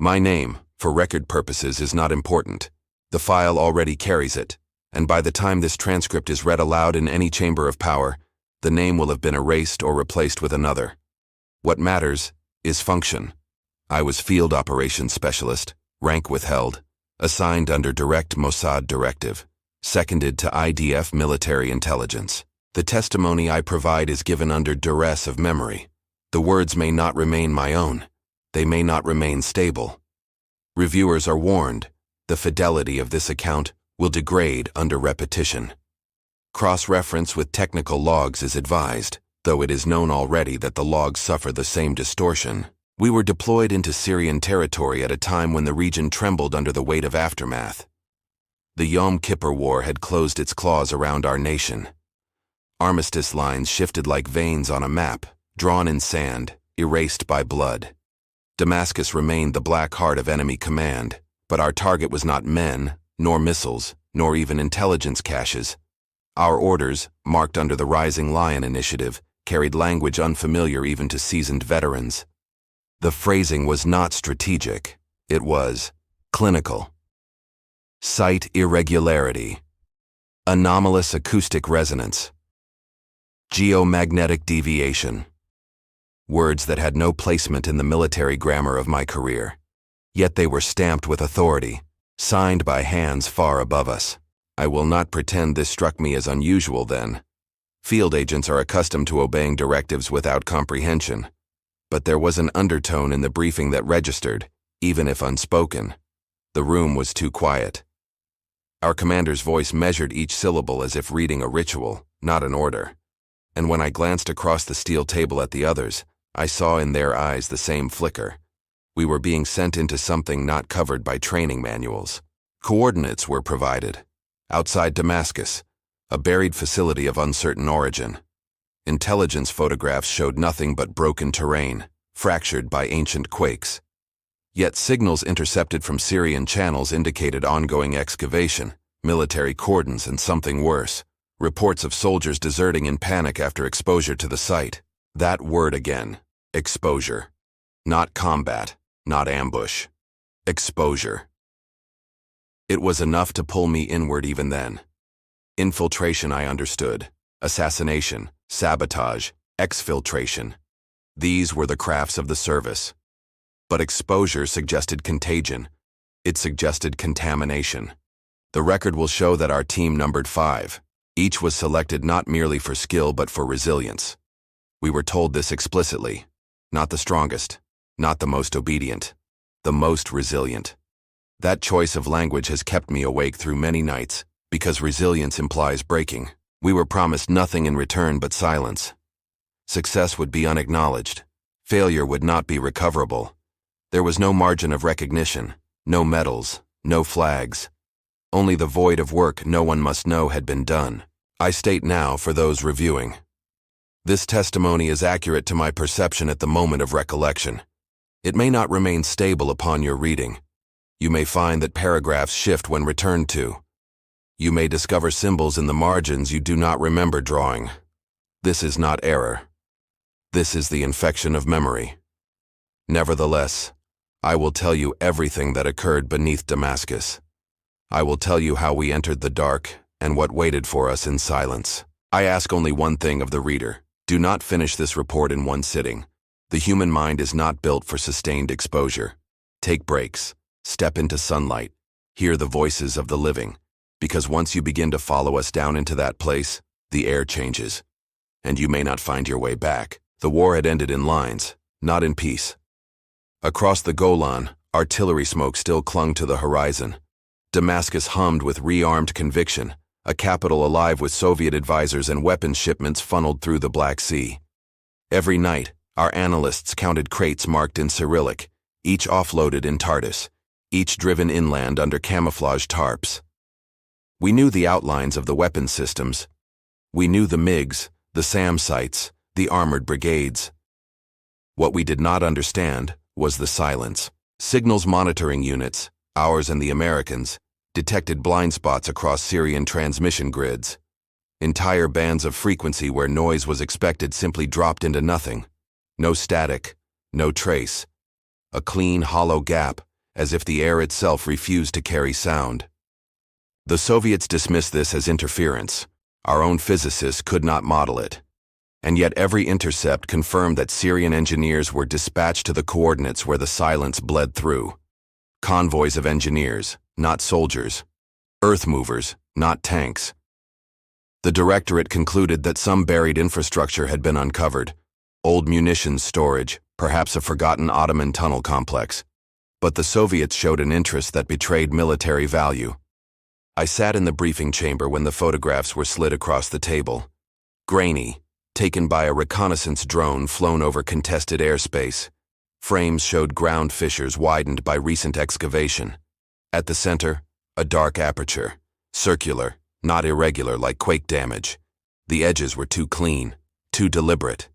My name, for record purposes, is not important. The file already carries it, and by the time this transcript is read aloud in any chamber of power, the name will have been erased or replaced with another. What matters is function. I was Field Operations Specialist, rank withheld, assigned under direct Mossad directive, seconded to IDF military intelligence. The testimony I provide is given under duress of memory. The words may not remain my own. They may not remain stable. Reviewers are warned. The fidelity of this account will degrade under repetition. Cross-reference with technical logs is advised, though it is known already that the logs suffer the same distortion. We were deployed into Syrian territory at a time when the region trembled under the weight of aftermath. The Yom Kippur War had closed its claws around our nation. Armistice lines shifted like veins on a map, drawn in sand, erased by blood. Damascus remained the black heart of enemy command, but our target was not men, nor missiles, nor even intelligence caches. Our orders, marked under the Rising Lion Initiative, carried language unfamiliar even to seasoned veterans. The phrasing was not strategic, it was clinical. Site irregularity. Anomalous acoustic resonance. Geomagnetic deviation. Words that had no placement in the military grammar of my career. Yet they were stamped with authority, signed by hands far above us. I will not pretend this struck me as unusual then. Field agents are accustomed to obeying directives without comprehension. But there was an undertone in the briefing that registered, even if unspoken. The room was too quiet. Our commander's voice measured each syllable as if reading a ritual, not an order. And when I glanced across the steel table at the others, I saw in their eyes the same flicker. We were being sent into something not covered by training manuals. Coordinates were provided. Outside Damascus, a buried facility of uncertain origin. Intelligence photographs showed nothing but broken terrain, fractured by ancient quakes. Yet signals intercepted from Syrian channels indicated ongoing excavation, military cordons, and something worse. Reports of soldiers deserting in panic after exposure to the site. That word again. Exposure. Not combat, not ambush. Exposure. It was enough to pull me inward even then. Infiltration I understood. Assassination, sabotage, exfiltration. These were the crafts of the service. But exposure suggested contagion. It suggested contamination. The record will show that our team numbered 5. Each was selected not merely for skill but for resilience. We were told this explicitly. Not the strongest, not the most obedient, the most resilient. That choice of language has kept me awake through many nights, because resilience implies breaking. We were promised nothing in return but silence. Success would be unacknowledged. Failure would not be recoverable. There was no margin of recognition, no medals, no flags. Only the void of work no one must know had been done. I state now for those reviewing. This testimony is accurate to my perception at the moment of recollection. It may not remain stable upon your reading. You may find that paragraphs shift when returned to. You may discover symbols in the margins you do not remember drawing. This is not error. This is the infection of memory. Nevertheless, I will tell you everything that occurred beneath Damascus. I will tell you how we entered the dark and what waited for us in silence. I ask only one thing of the reader. Do not finish this report in one sitting. The human mind is not built for sustained exposure. Take breaks. Step into sunlight. Hear the voices of the living. Because once you begin to follow us down into that place, the air changes. And you may not find your way back. The war had ended in lines, not in peace. Across the Golan, artillery smoke still clung to the horizon. Damascus hummed with rearmed conviction, a capital alive with Soviet advisors and weapons shipments funneled through the Black Sea. Every night, our analysts counted crates marked in Cyrillic, each offloaded in Tartus, each driven inland under camouflage tarps. We knew the outlines of the weapons systems. We knew the MiGs, the SAM sites, the armored brigades. What we did not understand was the silence. Signals monitoring units, ours and the Americans, detected blind spots across Syrian transmission grids. Entire bands of frequency where noise was expected simply dropped into nothing. No static, no trace. A clean, hollow gap as if the air itself refused to carry sound. The Soviets dismissed this as interference. Our own physicists could not model it. And yet every intercept confirmed that Syrian engineers were dispatched to the coordinates where the silence bled through. Convoys of engineers, not soldiers. Earth movers, not tanks. The directorate concluded that some buried infrastructure had been uncovered. Old munitions storage, perhaps a forgotten Ottoman tunnel complex. But the Soviets showed an interest that betrayed military value. I sat in the briefing chamber when the photographs were slid across the table. Grainy, taken by a reconnaissance drone flown over contested airspace. Frames showed ground fissures widened by recent excavation. At the center, a dark aperture, circular, not irregular like quake damage. The edges were too clean, too deliberate.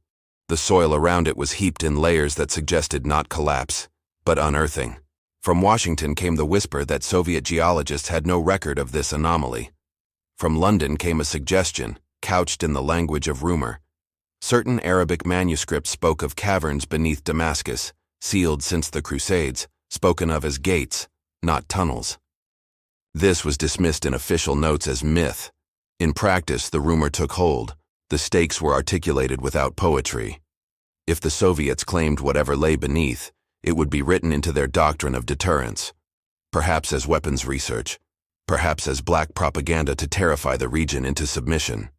The soil around it was heaped in layers that suggested not collapse, but unearthing. From Washington came the whisper that Soviet geologists had no record of this anomaly. From London came a suggestion, couched in the language of rumor. Certain Arabic manuscripts spoke of caverns beneath Damascus, sealed since the Crusades, spoken of as gates, not tunnels. This was dismissed in official notes as myth. In practice, the rumor took hold. The stakes were articulated without poetry. If the Soviets claimed whatever lay beneath, it would be written into their doctrine of deterrence, perhaps as weapons research, perhaps as black propaganda to terrify the region into submission.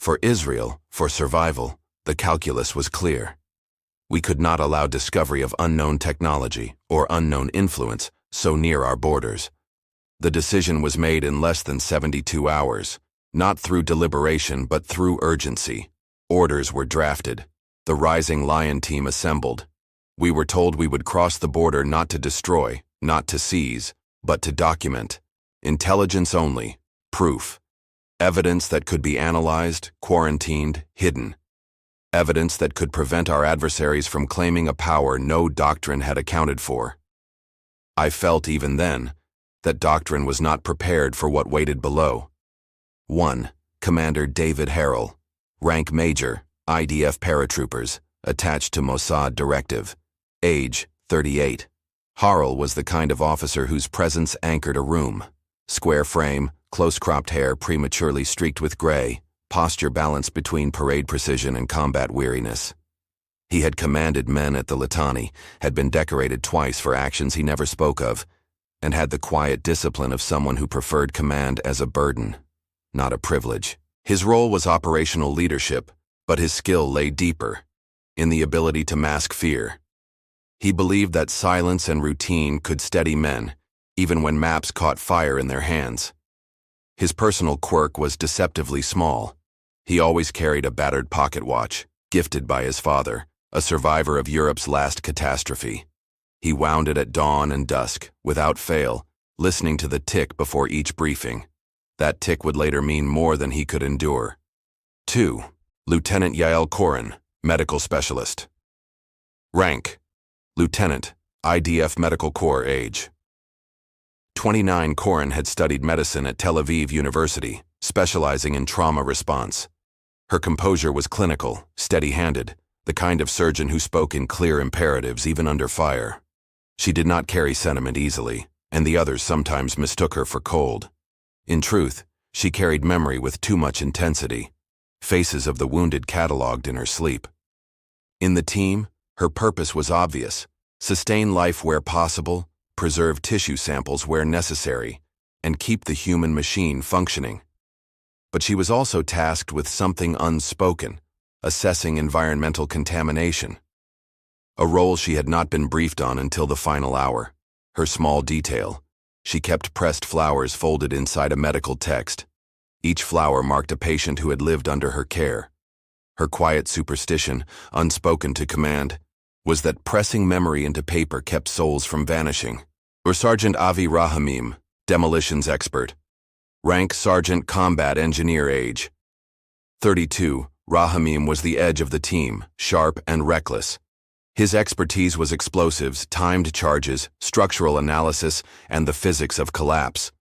For Israel, for survival, the calculus was clear. We could not allow discovery of unknown technology or unknown influence so near our borders. The decision was made in less than 72 hours, not through deliberation but through urgency. Orders were drafted. The Rising Lion team assembled. We were told we would cross the border not to destroy, not to seize, but to document. Intelligence only, proof. Evidence that could be analyzed, quarantined, hidden. Evidence that could prevent our adversaries from claiming a power no doctrine had accounted for. I felt even then that doctrine was not prepared for what waited below. 1. Commander David Harrell, rank Major, IDF paratroopers, attached to Mossad Directive. Age, 38. Harrell was the kind of officer whose presence anchored a room. Square frame, close-cropped hair prematurely streaked with gray, posture balanced between parade precision and combat weariness. He had commanded men at the Litani, had been decorated twice for actions he never spoke of, and had the quiet discipline of someone who preferred command as a burden, not a privilege. His role was operational leadership, but his skill lay deeper, in the ability to mask fear. He believed that silence and routine could steady men, even when maps caught fire in their hands. His personal quirk was deceptively small. He always carried a battered pocket watch, gifted by his father, a survivor of Europe's last catastrophe. He wound it at dawn and dusk, without fail, listening to the tick before each briefing. That tick would later mean more than he could endure. 2. Lieutenant Yael Koren, medical specialist. Rank: Lieutenant, IDF Medical Corps. Age: 29. Koren had studied medicine at Tel Aviv University, specializing in trauma response. Her composure was clinical, steady-handed, the kind of surgeon who spoke in clear imperatives even under fire. She did not carry sentiment easily, and the others sometimes mistook her for cold. In truth, she carried memory with too much intensity, faces of the wounded catalogued in her sleep. In the team, her purpose was obvious: sustain life where possible, preserve tissue samples where necessary, and keep the human machine functioning. But she was also tasked with something unspoken: assessing environmental contamination. A role she had not been briefed on until the final hour. Her small detail: she kept pressed flowers folded inside a medical text. Each flower marked a patient who had lived under her care. Her quiet superstition, unspoken to command, was that pressing memory into paper kept souls from vanishing. Or Sergeant Avi Rahamim, demolitions expert. Rank: Sergeant Combat Engineer. Age: 32. Rahamim was the edge of the team, sharp and reckless. His expertise was explosives, timed charges, structural analysis, and the physics of collapse.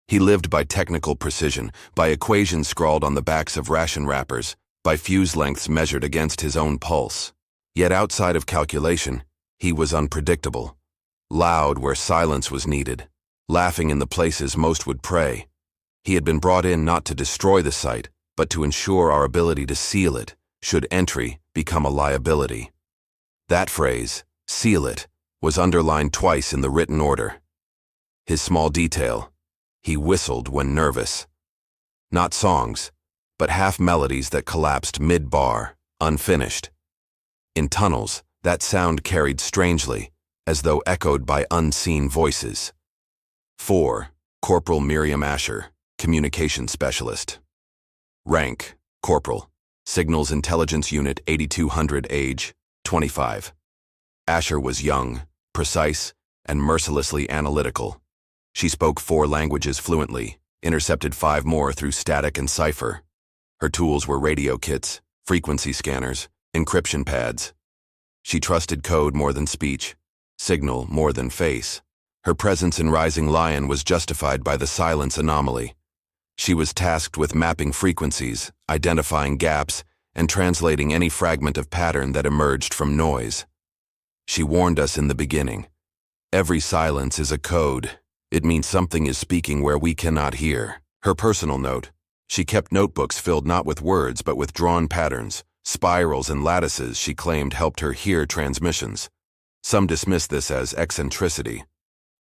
He lived by technical precision, by equations scrawled on the backs of ration wrappers, by fuse lengths measured against his own pulse. Yet outside of calculation, he was unpredictable. loud where silence was needed, laughing in the places most would pray. He had been brought in not to destroy the site, but to ensure our ability to seal it, should entry become a liability. That phrase, seal it, was underlined twice in the written order. His small detail, he whistled when nervous. Not songs, but half melodies that collapsed mid-bar, unfinished. In tunnels, that sound carried strangely, as though echoed by unseen voices. 4. Corporal Miriam Asher, Communications Specialist. Rank, Corporal. Signals Intelligence Unit 8200, age, 25. Asher was young, precise, and mercilessly analytical. She spoke 4 languages fluently, intercepted 5 more through static and cipher. Her tools were radio kits, frequency scanners, encryption pads. She trusted code more than speech, signal more than face. Her presence in Rising Lion was justified by the silence anomaly. She was tasked with mapping frequencies, identifying gaps, and translating any fragment of pattern that emerged from noise. She warned us in the beginning. Every silence is a code. It means something is speaking where we cannot hear. Her personal note. She kept notebooks filled not with words but with drawn patterns, spirals and lattices she claimed helped her hear transmissions. Some dismissed this as eccentricity.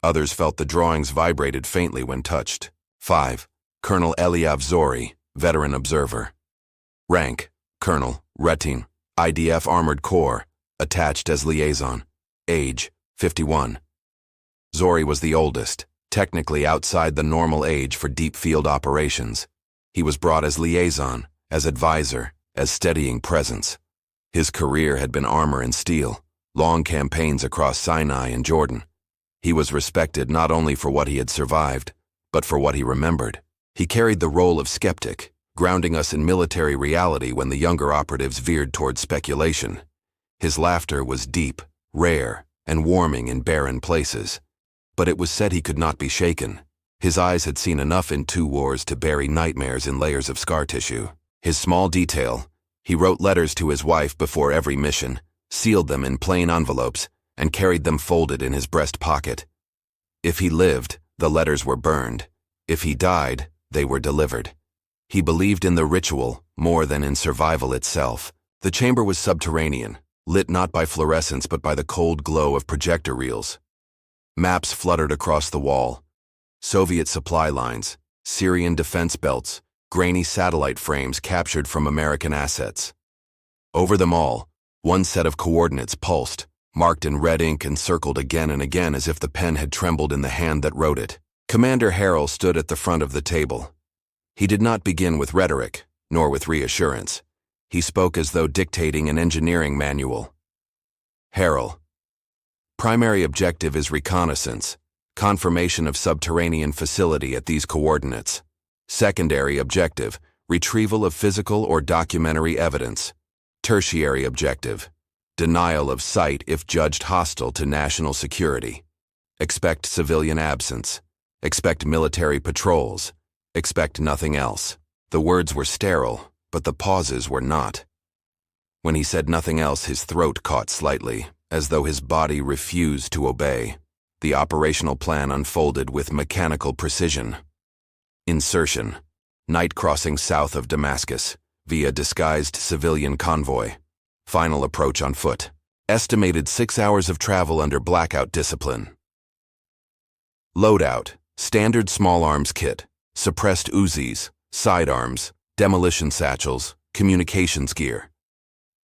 Others felt the drawings vibrated faintly when touched. 5. Colonel Eliav Zori, Veteran Observer. Rank, Colonel, Retin, IDF Armored Corps, attached as liaison. Age, 51. Zori was the oldest, technically outside the normal age for deep field operations. He was brought as liaison, as advisor, as steadying presence. His career had been armor and steel, long campaigns across Sinai and Jordan. He was respected not only for what he had survived, but for what he remembered. He carried the role of skeptic, grounding us in military reality when the younger operatives veered toward speculation. His laughter was deep, rare, and warming in barren places. But it was said he could not be shaken. His eyes had seen enough in 2 wars to bury nightmares in layers of scar tissue. His small detail, he wrote letters to his wife before every mission, sealed them in plain envelopes, and carried them folded in his breast pocket. If he lived, the letters were burned. If he died, they were delivered. He believed in the ritual more than in survival itself. The chamber was subterranean, lit not by fluorescence but by the cold glow of projector reels. Maps fluttered across the wall. Soviet supply lines, Syrian defense belts, grainy satellite frames captured from American assets. Over them all, one set of coordinates pulsed, marked in red ink and circled again and again as if the pen had trembled in the hand that wrote it. Commander Harrell stood at the front of the table. He did not begin with rhetoric, nor with reassurance. He spoke as though dictating an engineering manual. Harrell. Primary objective is reconnaissance, confirmation of subterranean facility at these coordinates. Secondary objective, retrieval of physical or documentary evidence. Tertiary objective, denial of site if judged hostile to national security. Expect civilian absence. Expect military patrols. Expect nothing else. The words were sterile, but the pauses were not. When he said nothing else, his throat caught slightly, as though his body refused to obey. The operational plan unfolded with mechanical precision. Insertion. Night crossing south of Damascus, via disguised civilian convoy. Final approach on foot. Estimated 6 hours of travel under blackout discipline. Loadout. Standard small arms kit. Suppressed Uzis, sidearms, demolition satchels, communications gear.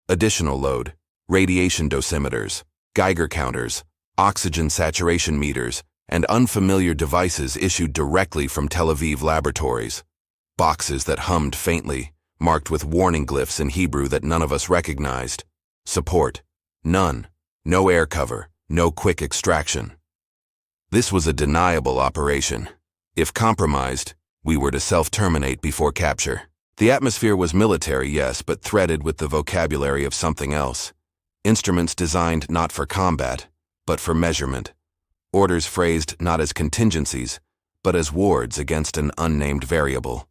Additional load. Radiation dosimeters, Geiger counters, oxygen saturation meters, and unfamiliar devices issued directly from Tel Aviv laboratories. Boxes that hummed faintly, marked with warning glyphs in Hebrew that none of us recognized. Support. None. No air cover. No quick extraction. This was a deniable operation. If compromised, we were to self-terminate before capture. The atmosphere was military, yes, but threaded with the vocabulary of something else. Instruments designed not for combat, but for measurement. Orders phrased not as contingencies, but as wards against an unnamed variable.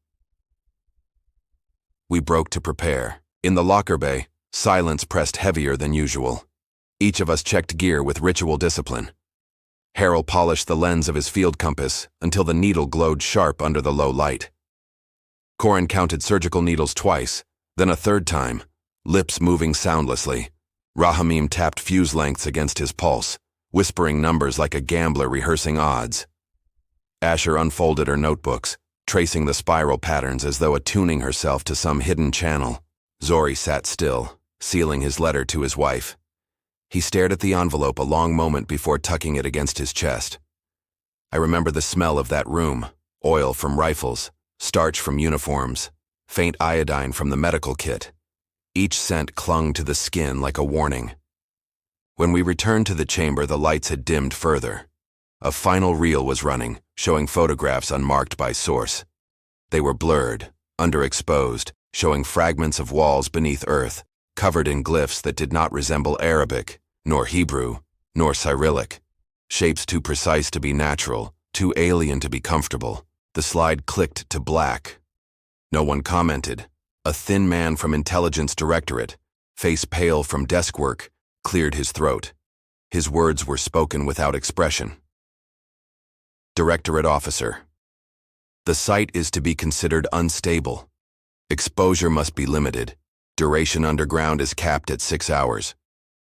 We broke to prepare. In the locker bay, silence pressed heavier than usual. Each of us checked gear with ritual discipline. Harrell polished the lens of his field compass until the needle glowed sharp under the low light. Corin counted surgical needles twice, then a third time, lips moving soundlessly. Rahamim tapped fuse lengths against his pulse, whispering numbers like a gambler rehearsing odds. Asher unfolded her notebooks, tracing the spiral patterns as though attuning herself to some hidden channel. Zori sat still, sealing his letter to his wife. He stared at the envelope a long moment before tucking it against his chest. I remember the smell of that room, oil from rifles, starch from uniforms, faint iodine from the medical kit. Each scent clung to the skin like a warning. When we returned to the chamber, the lights had dimmed further. A final reel was running, showing photographs unmarked by source. They were blurred, underexposed, showing fragments of walls beneath earth, covered in glyphs that did not resemble Arabic, nor Hebrew, nor Cyrillic. Shapes too precise to be natural, too alien to be comfortable. The slide clicked to black. No one commented. A thin man from Intelligence Directorate, face pale from desk work, cleared his throat. His words were spoken without expression. Directorate Officer. The site is to be considered unstable. Exposure must be limited. Duration underground is capped at 6 hours.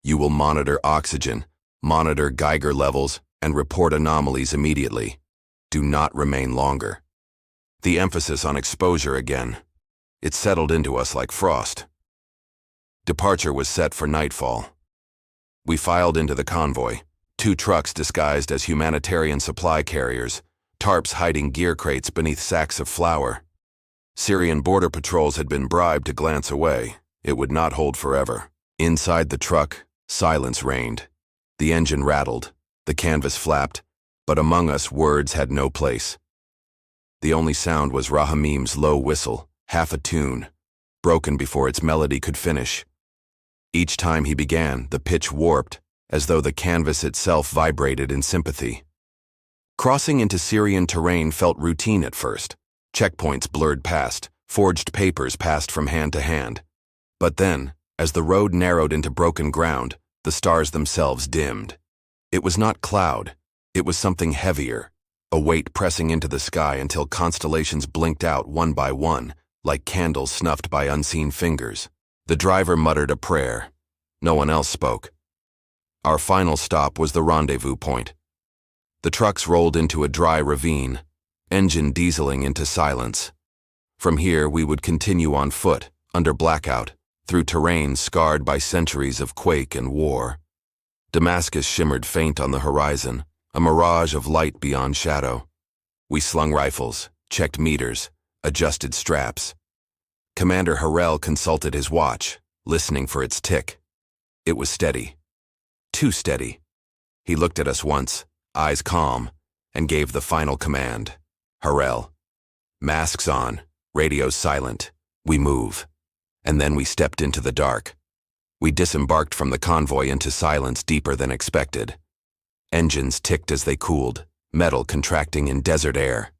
You will monitor oxygen, monitor Geiger levels, and report anomalies immediately. Do not remain longer. The emphasis on exposure again. It settled into us like frost. Departure was set for nightfall. We filed into the convoy, 2 trucks disguised as humanitarian supply carriers, tarps hiding gear crates beneath sacks of flour. Syrian border patrols had been bribed to glance away. It would not hold forever. Inside the truck, silence reigned. The engine rattled, the canvas flapped, but among us words had no place. The only sound was Rahamim's low whistle, half a tune, broken before its melody could finish. Each time he began, the pitch warped, as though the canvas itself vibrated in sympathy. Crossing into Syrian terrain felt routine at first. Checkpoints blurred past, forged papers passed from hand to hand. But then, as the road narrowed into broken ground, the stars themselves dimmed. It was not cloud, it was something heavier, a weight pressing into the sky until constellations blinked out one by one, like candles snuffed by unseen fingers. The driver muttered a prayer. No one else spoke. Our final stop was the rendezvous point. The trucks rolled into a dry ravine, engine dieseling into silence. From here we would continue on foot, under blackout, through terrain scarred by centuries of quake and war. Damascus shimmered faint on the horizon, a mirage of light beyond shadow. We slung rifles, checked meters, adjusted straps. Commander Harrell consulted his watch, listening for its tick. It was steady. Too steady. He looked at us once, eyes calm, and gave the final command. Harrell. Masks on, radios silent. We move. And then we stepped into the dark. We disembarked from the convoy into silence deeper than expected. Engines ticked as they cooled, metal contracting in desert air.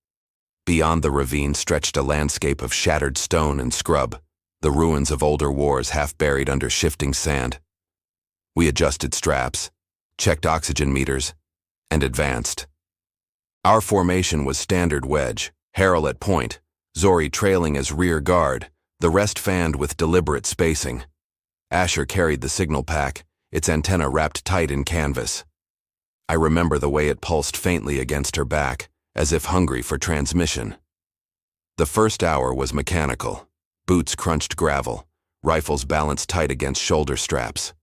Beyond the ravine stretched a landscape of shattered stone and scrub, the ruins of older wars half buried under shifting sand. We adjusted straps, checked oxygen meters, and advanced. Our formation was standard wedge, Harrell at point, Zori trailing as rear guard, the rest fanned with deliberate spacing. Asher carried the signal pack, its antenna wrapped tight in canvas. I remember the way it pulsed faintly against her back, as if hungry for transmission. The first hour was mechanical. Boots crunched gravel, rifles balanced tight against shoulder straps.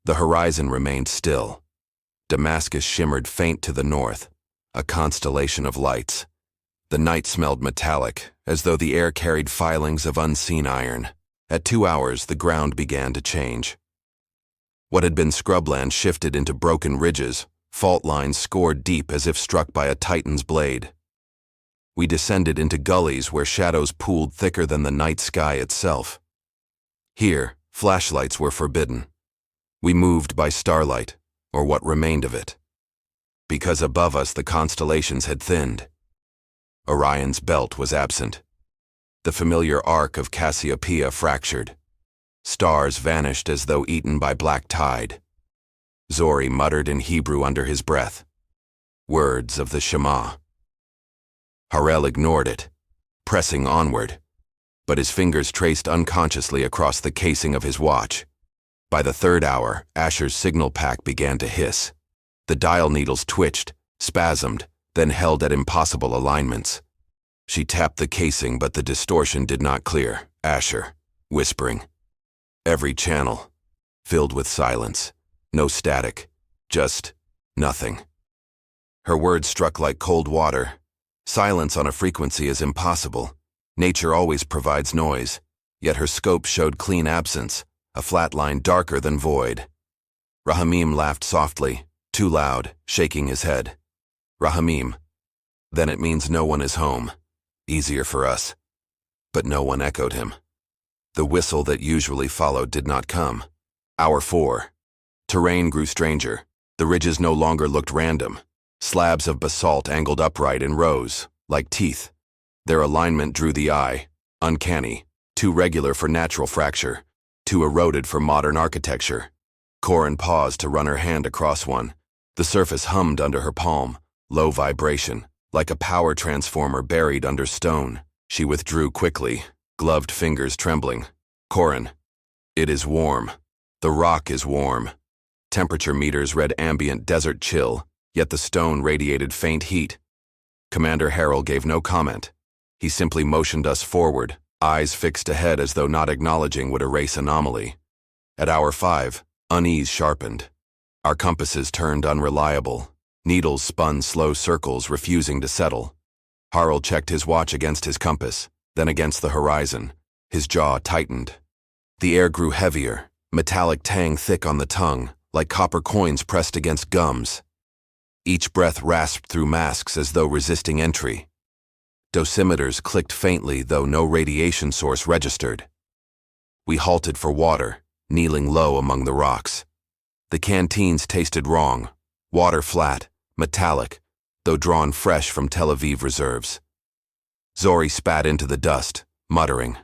The horizon remained still. Damascus shimmered faint to the north, a constellation of lights. The night smelled metallic, as though the air carried filings of unseen iron. At 2 hours, the ground began to change. What had been scrubland shifted into broken ridges, fault lines scored deep as if struck by a titan's blade. We descended into gullies where shadows pooled thicker than the night sky itself. Here, flashlights were forbidden. We moved by starlight, or what remained of it. Because above us the constellations had thinned. Orion's belt was absent. The familiar arc of Cassiopeia fractured. Stars vanished as though eaten by black tide. Zori muttered in Hebrew under his breath. Words of the Shema. Harel ignored it, pressing onward, but his fingers traced unconsciously across the casing of his watch. By the third hour, Asher's signal pack began to hiss. The dial needles twitched, spasmed, then held at impossible alignments. She tapped the casing, but the distortion did not clear. Asher, whispering. Every channel, filled with silence. No static, just nothing. Her words struck like cold water. Silence on a frequency is impossible. Nature always provides noise, yet her scope showed clean absence, a flat line darker than void. Rahamim laughed softly, too loud, shaking his head. Rahamim. Then it means no one is home. Easier for us. But no one echoed him. The whistle that usually followed did not come. Hour 4. Terrain grew stranger. The ridges no longer looked random. Slabs of basalt angled upright in rows, like teeth. Their alignment drew the eye, uncanny, too regular for natural fracture, too eroded for modern architecture. Corin paused to run her hand across one. The surface hummed under her palm, low vibration, like a power transformer buried under stone. She withdrew quickly, gloved fingers trembling. Corin, it is warm. The rock is warm. Temperature meters read ambient desert chill, yet the stone radiated faint heat. Commander Harrell gave no comment. He simply motioned us forward, eyes fixed ahead as though not acknowledging would erase anomaly. At hour 5, unease sharpened. Our compasses turned unreliable. Needles spun slow circles, refusing to settle. Harrell checked his watch against his compass, then against the horizon. His jaw tightened. The air grew heavier, metallic tang thick on the tongue, like copper coins pressed against gums. Each breath rasped through masks as though resisting entry. Dosimeters clicked faintly, though no radiation source registered. We halted for water, kneeling low among the rocks. The canteens tasted wrong, water flat, metallic, though drawn fresh from Tel Aviv reserves. Zori spat into the dust, muttering.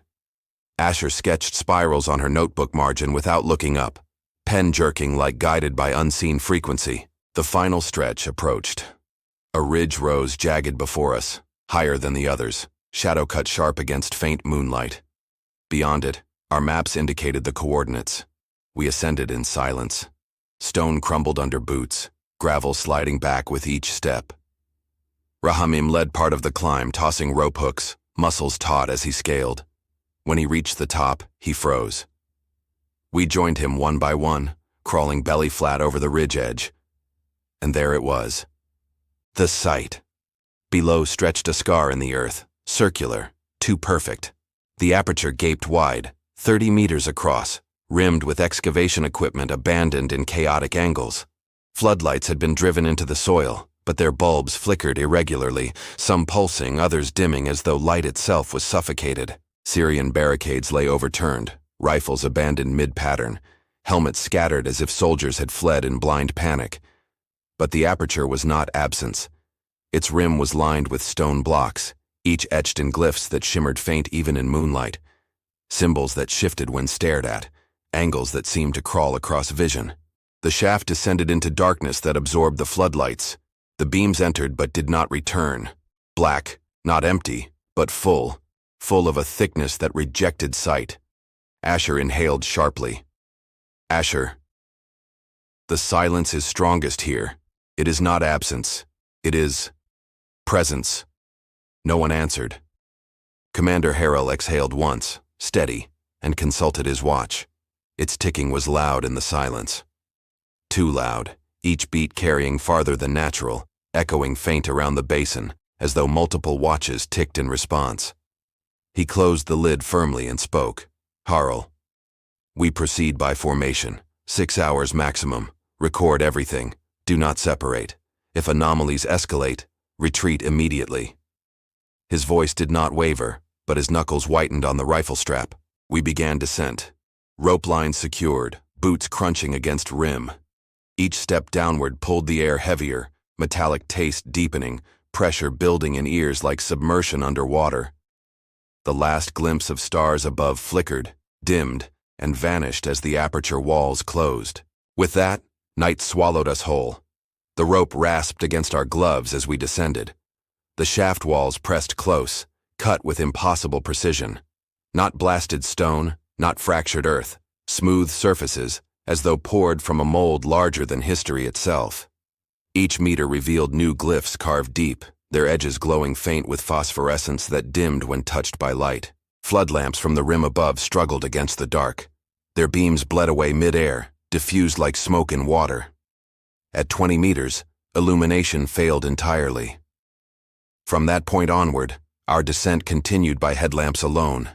Asher sketched spirals on her notebook margin without looking up, pen jerking like guided by unseen frequency. The final stretch approached. A ridge rose jagged before us, higher than the others, shadow cut sharp against faint moonlight. Beyond it, our maps indicated the coordinates. We ascended in silence. Stone crumbled under boots, gravel sliding back with each step. Rahamim led part of the climb, tossing rope hooks, muscles taut as he scaled. When he reached the top, he froze. We joined him one by one, crawling belly flat over the ridge edge. And there it was. The site. Below stretched a scar in the earth, circular, too perfect. The aperture gaped wide, 30 meters across, rimmed with excavation equipment abandoned in chaotic angles. Floodlights had been driven into the soil, but their bulbs flickered irregularly, some pulsing, others dimming as though light itself was suffocated. Syrian barricades lay overturned, rifles abandoned mid-pattern, helmets scattered as if soldiers had fled in blind panic. But the aperture was not absence. Its rim was lined with stone blocks, each etched in glyphs that shimmered faint even in moonlight. Symbols that shifted when stared at, angles that seemed to crawl across vision. The shaft descended into darkness that absorbed the floodlights. The beams entered but did not return. Black, not empty, but full of a thickness that rejected sight. Asher inhaled sharply. Asher. The silence is strongest here. It is not absence. It is presence. No one answered. Commander Harrell exhaled once, steady, and consulted his watch. Its ticking was loud in the silence. Too loud, each beat carrying farther than natural, echoing faint around the basin, as though multiple watches ticked in response. He closed the lid firmly and spoke. Harrell. We proceed by formation. 6 hours maximum. Record everything. Do not separate. If anomalies escalate, retreat immediately. His voice did not waver, but his knuckles whitened on the rifle strap. We began descent. Rope lines secured, boots crunching against rim. Each step downward pulled the air heavier, metallic taste deepening, pressure building in ears like submersion underwater. The last glimpse of stars above flickered, dimmed, and vanished as the aperture walls closed. With that, night swallowed us whole. The rope rasped against our gloves as we descended. The shaft walls pressed close, cut with impossible precision. Not blasted stone, not fractured earth, smooth surfaces, as though poured from a mold larger than history itself. Each meter revealed new glyphs carved deep, their edges glowing faint with phosphorescence that dimmed when touched by light. Flood lamps from the rim above struggled against the dark. Their beams bled away mid-air, diffused like smoke in water. At 20 meters, illumination failed entirely. From that point onward, our descent continued by headlamps alone.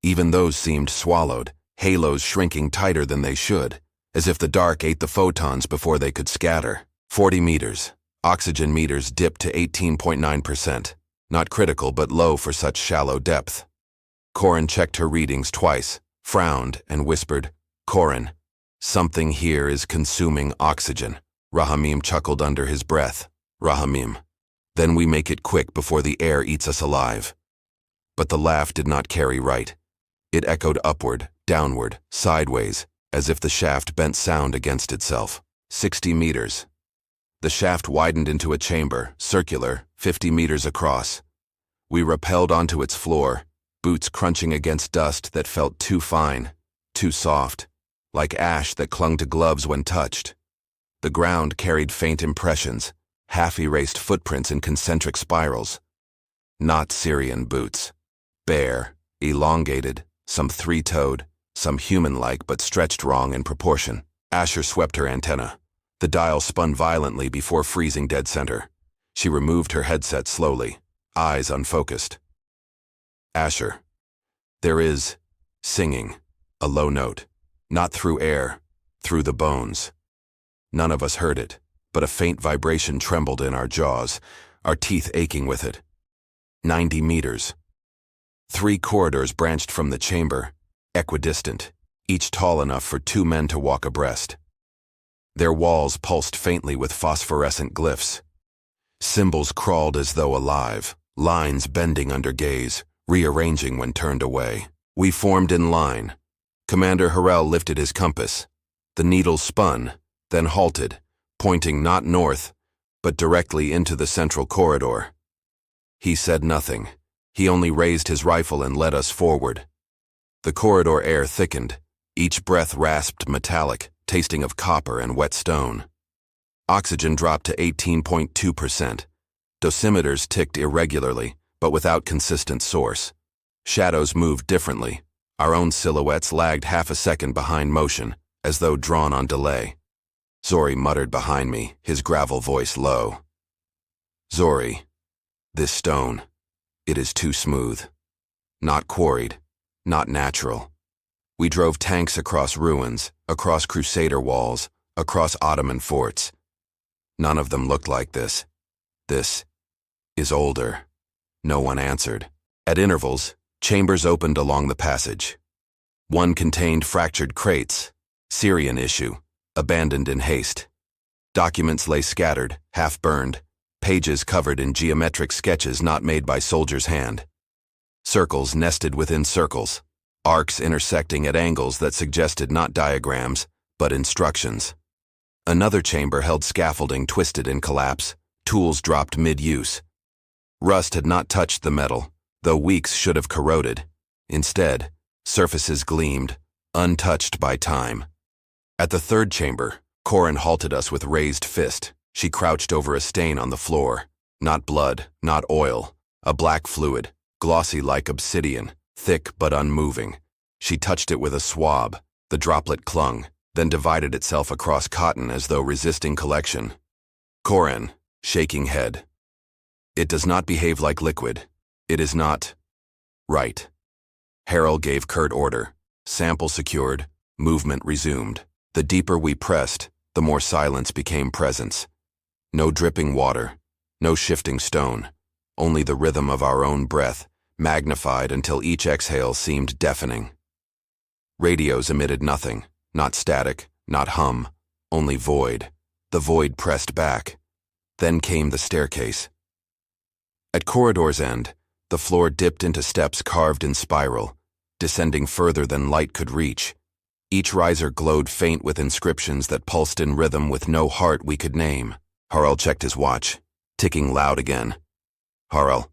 Even those seemed swallowed, halos shrinking tighter than they should, as if the dark ate the photons before they could scatter. 40 meters. Oxygen meters dipped to 18.9%. Not critical, but low for such shallow depth. Corin checked her readings twice, frowned, and whispered, "Corin, something here is consuming oxygen." Rahamim chuckled under his breath. "Rahamim. Then we make it quick before the air eats us alive." But the laugh did not carry right. It echoed upward, downward, sideways, as if the shaft bent sound against itself. 60 meters. The shaft widened into a chamber, circular, 50 meters across. We rappelled onto its floor, boots crunching against dust that felt too fine, too soft, like ash that clung to gloves when touched. The ground carried faint impressions, half-erased footprints in concentric spirals. Not Syrian boots. Bare, elongated, some three-toed, some human-like but stretched wrong in proportion. Asher swept her antenna. The dial spun violently before freezing dead center. She removed her headset slowly, eyes unfocused. "Asher, there is singing," a low note. Not through air, through the bones. None of us heard it, but a faint vibration trembled in our jaws, our teeth aching with it. 90 meters. 3 corridors branched from the chamber, equidistant, each tall enough for 2 men to walk abreast. Their walls pulsed faintly with phosphorescent glyphs. Symbols crawled as though alive, lines bending under gaze, rearranging when turned away. We formed in line. Commander Harrell lifted his compass. The needle spun, then halted, pointing not north, but directly into the central corridor. He said nothing. He only raised his rifle and led us forward. The corridor air thickened. Each breath rasped metallic, tasting of copper and wet stone. Oxygen dropped to 18.2%. Dosimeters ticked irregularly, but without consistent source. Shadows moved differently. Our own silhouettes lagged half a second behind motion, as though drawn on delay. Zori muttered behind me, his gravel voice low. "Zori, this stone, it is too smooth. Not quarried, not natural. We drove tanks across ruins, across Crusader walls, across Ottoman forts. None of them looked like this. This is older." No one answered. At intervals, chambers opened along the passage. One contained fractured crates, Syrian issue, abandoned in haste. Documents lay scattered, half-burned, pages covered in geometric sketches not made by soldier's hand. Circles nested within circles, arcs intersecting at angles that suggested not diagrams, but instructions. Another chamber held scaffolding twisted in collapse, tools dropped mid-use. Rust had not touched the metal, though weeks should have corroded. Instead, surfaces gleamed, untouched by time. At the third chamber, Corin halted us with raised fist. She crouched over a stain on the floor. Not blood, not oil, a black fluid, glossy like obsidian, thick but unmoving. She touched it with a swab. The droplet clung, then divided itself across cotton as though resisting collection. Corin, shaking head. "It does not behave like liquid. It is not right." Harrell gave curt order. Sample secured, movement resumed. The deeper we pressed, the more silence became presence. No dripping water, no shifting stone, only the rhythm of our own breath, magnified until each exhale seemed deafening. Radios emitted nothing, not static, not hum, only void. The void pressed back. Then came the staircase. At corridor's end, the floor dipped into steps carved in spiral, descending further than light could reach. Each riser glowed faint with inscriptions that pulsed in rhythm with no heart we could name. Harel checked his watch, ticking loud again. Harel.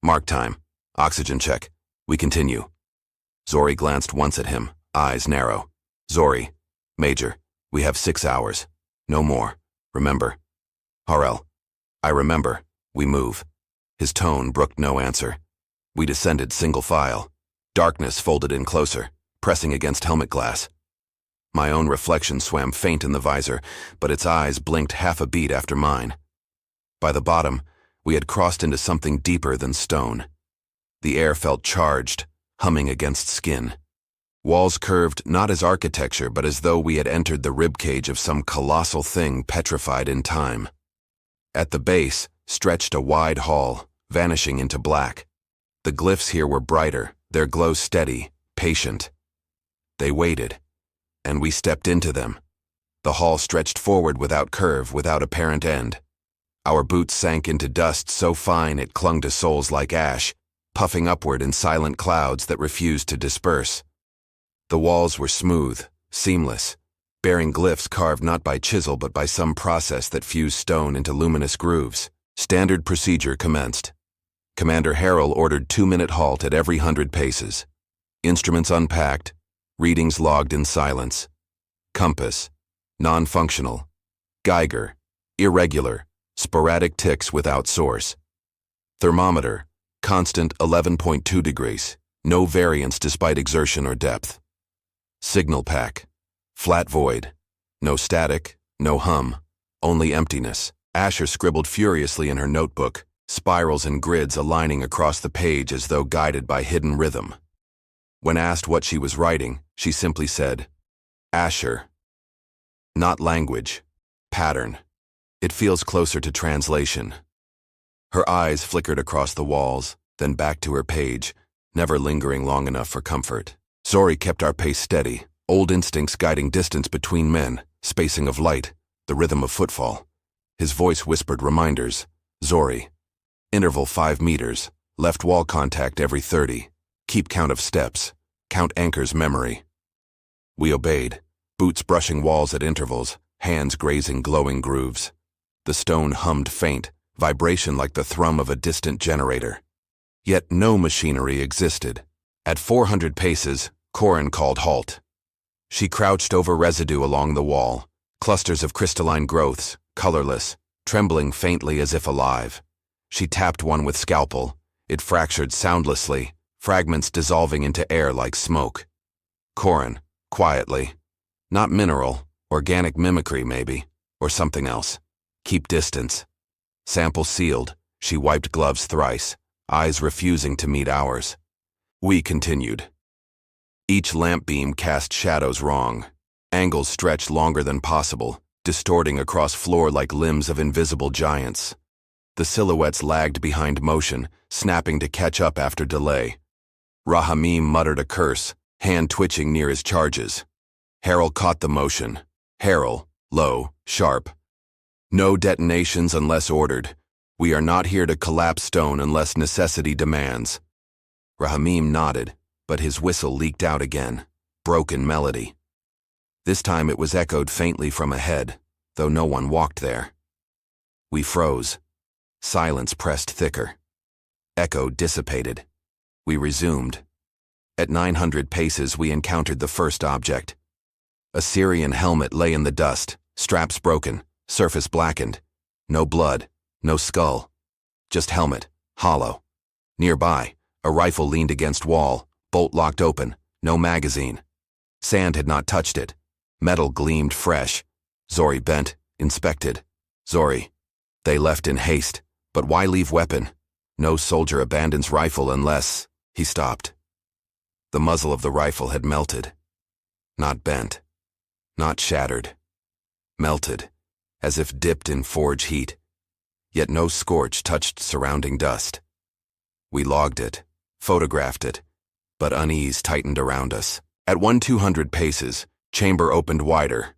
Mark time. Oxygen check. We continue. Zori glanced once at him, eyes narrow. Zori. Major. We have 6 hours. No more. Remember. Harel. I remember. We move. His tone brooked no answer. We descended single file. Darkness folded in closer, pressing against helmet glass. My own reflection swam faint in the visor, but its eyes blinked half a beat after mine. By the bottom, we had crossed into something deeper than stone. The air felt charged, humming against skin. Walls curved not as architecture, but as though we had entered the ribcage of some colossal thing petrified in time. At the base stretched a wide hall, vanishing into black. The glyphs here were brighter, their glow steady, patient. They waited, and we stepped into them. The hall stretched forward without curve, without apparent end. Our boots sank into dust so fine it clung to soles like ash, puffing upward in silent clouds that refused to disperse. The walls were smooth, seamless, bearing glyphs carved not by chisel but by some process that fused stone into luminous grooves. Standard procedure commenced. Commander Harel ordered 2-minute halt at every 100 paces. Instruments unpacked, readings logged in silence. Compass, non-functional. Geiger, irregular, sporadic ticks without source. Thermometer, constant 11.2 degrees, no variance despite exertion or depth. Signal pack, flat void, no static, no hum, only emptiness. Asher scribbled furiously in her notebook, spirals and grids aligning across the page as though guided by hidden rhythm. When asked what she was writing, she simply said, Asher. Not language, pattern. It feels closer to translation. Her eyes flickered across the walls, then back to her page, never lingering long enough for comfort. Zori kept our pace steady, old instincts guiding distance between men, spacing of light, the rhythm of footfall. His voice whispered reminders. Zori. Interval 5 meters, left wall contact every 30. Keep count of steps. Count anchor's memory. We obeyed, boots brushing walls at intervals, hands grazing glowing grooves. The stone hummed faint, vibration like the thrum of a distant generator. Yet no machinery existed. At 400 paces, Corin called halt. She crouched over residue along the wall, clusters of crystalline growths, colorless, trembling faintly as if alive. She tapped one with scalpel. It fractured soundlessly, fragments dissolving into air like smoke. Corin, quietly. Not mineral, organic mimicry maybe, or something else. Keep distance. Sample sealed, she wiped gloves thrice, eyes refusing to meet ours. We continued. Each lamp beam cast shadows wrong. Angles stretched longer than possible, distorting across floor like limbs of invisible giants. The silhouettes lagged behind motion, snapping to catch up after delay. Rahamim muttered a curse, hand twitching near his charges. Harel caught the motion. Harel, low, sharp. No detonations unless ordered. We are not here to collapse stone unless necessity demands. Rahamim nodded, but his whistle leaked out again, broken melody. This time it was echoed faintly from ahead, though no one walked there. We froze. Silence pressed thicker. Echo dissipated. We resumed. At 900 paces we encountered the first object. A Syrian helmet lay in the dust, straps broken, surface blackened. No blood, no skull. Just helmet, hollow. Nearby, a rifle leaned against wall, bolt locked open, no magazine. Sand had not touched it. Metal gleamed fresh. Zori bent, inspected. Zori. They left in haste, but why leave weapon? No soldier abandons rifle unless... He stopped. The muzzle of the rifle had melted. Not bent. Not shattered. Melted, as if dipped in forge heat. Yet no scorch touched surrounding dust. We logged it, photographed it, but unease tightened around us. At 200 paces, chamber opened wider.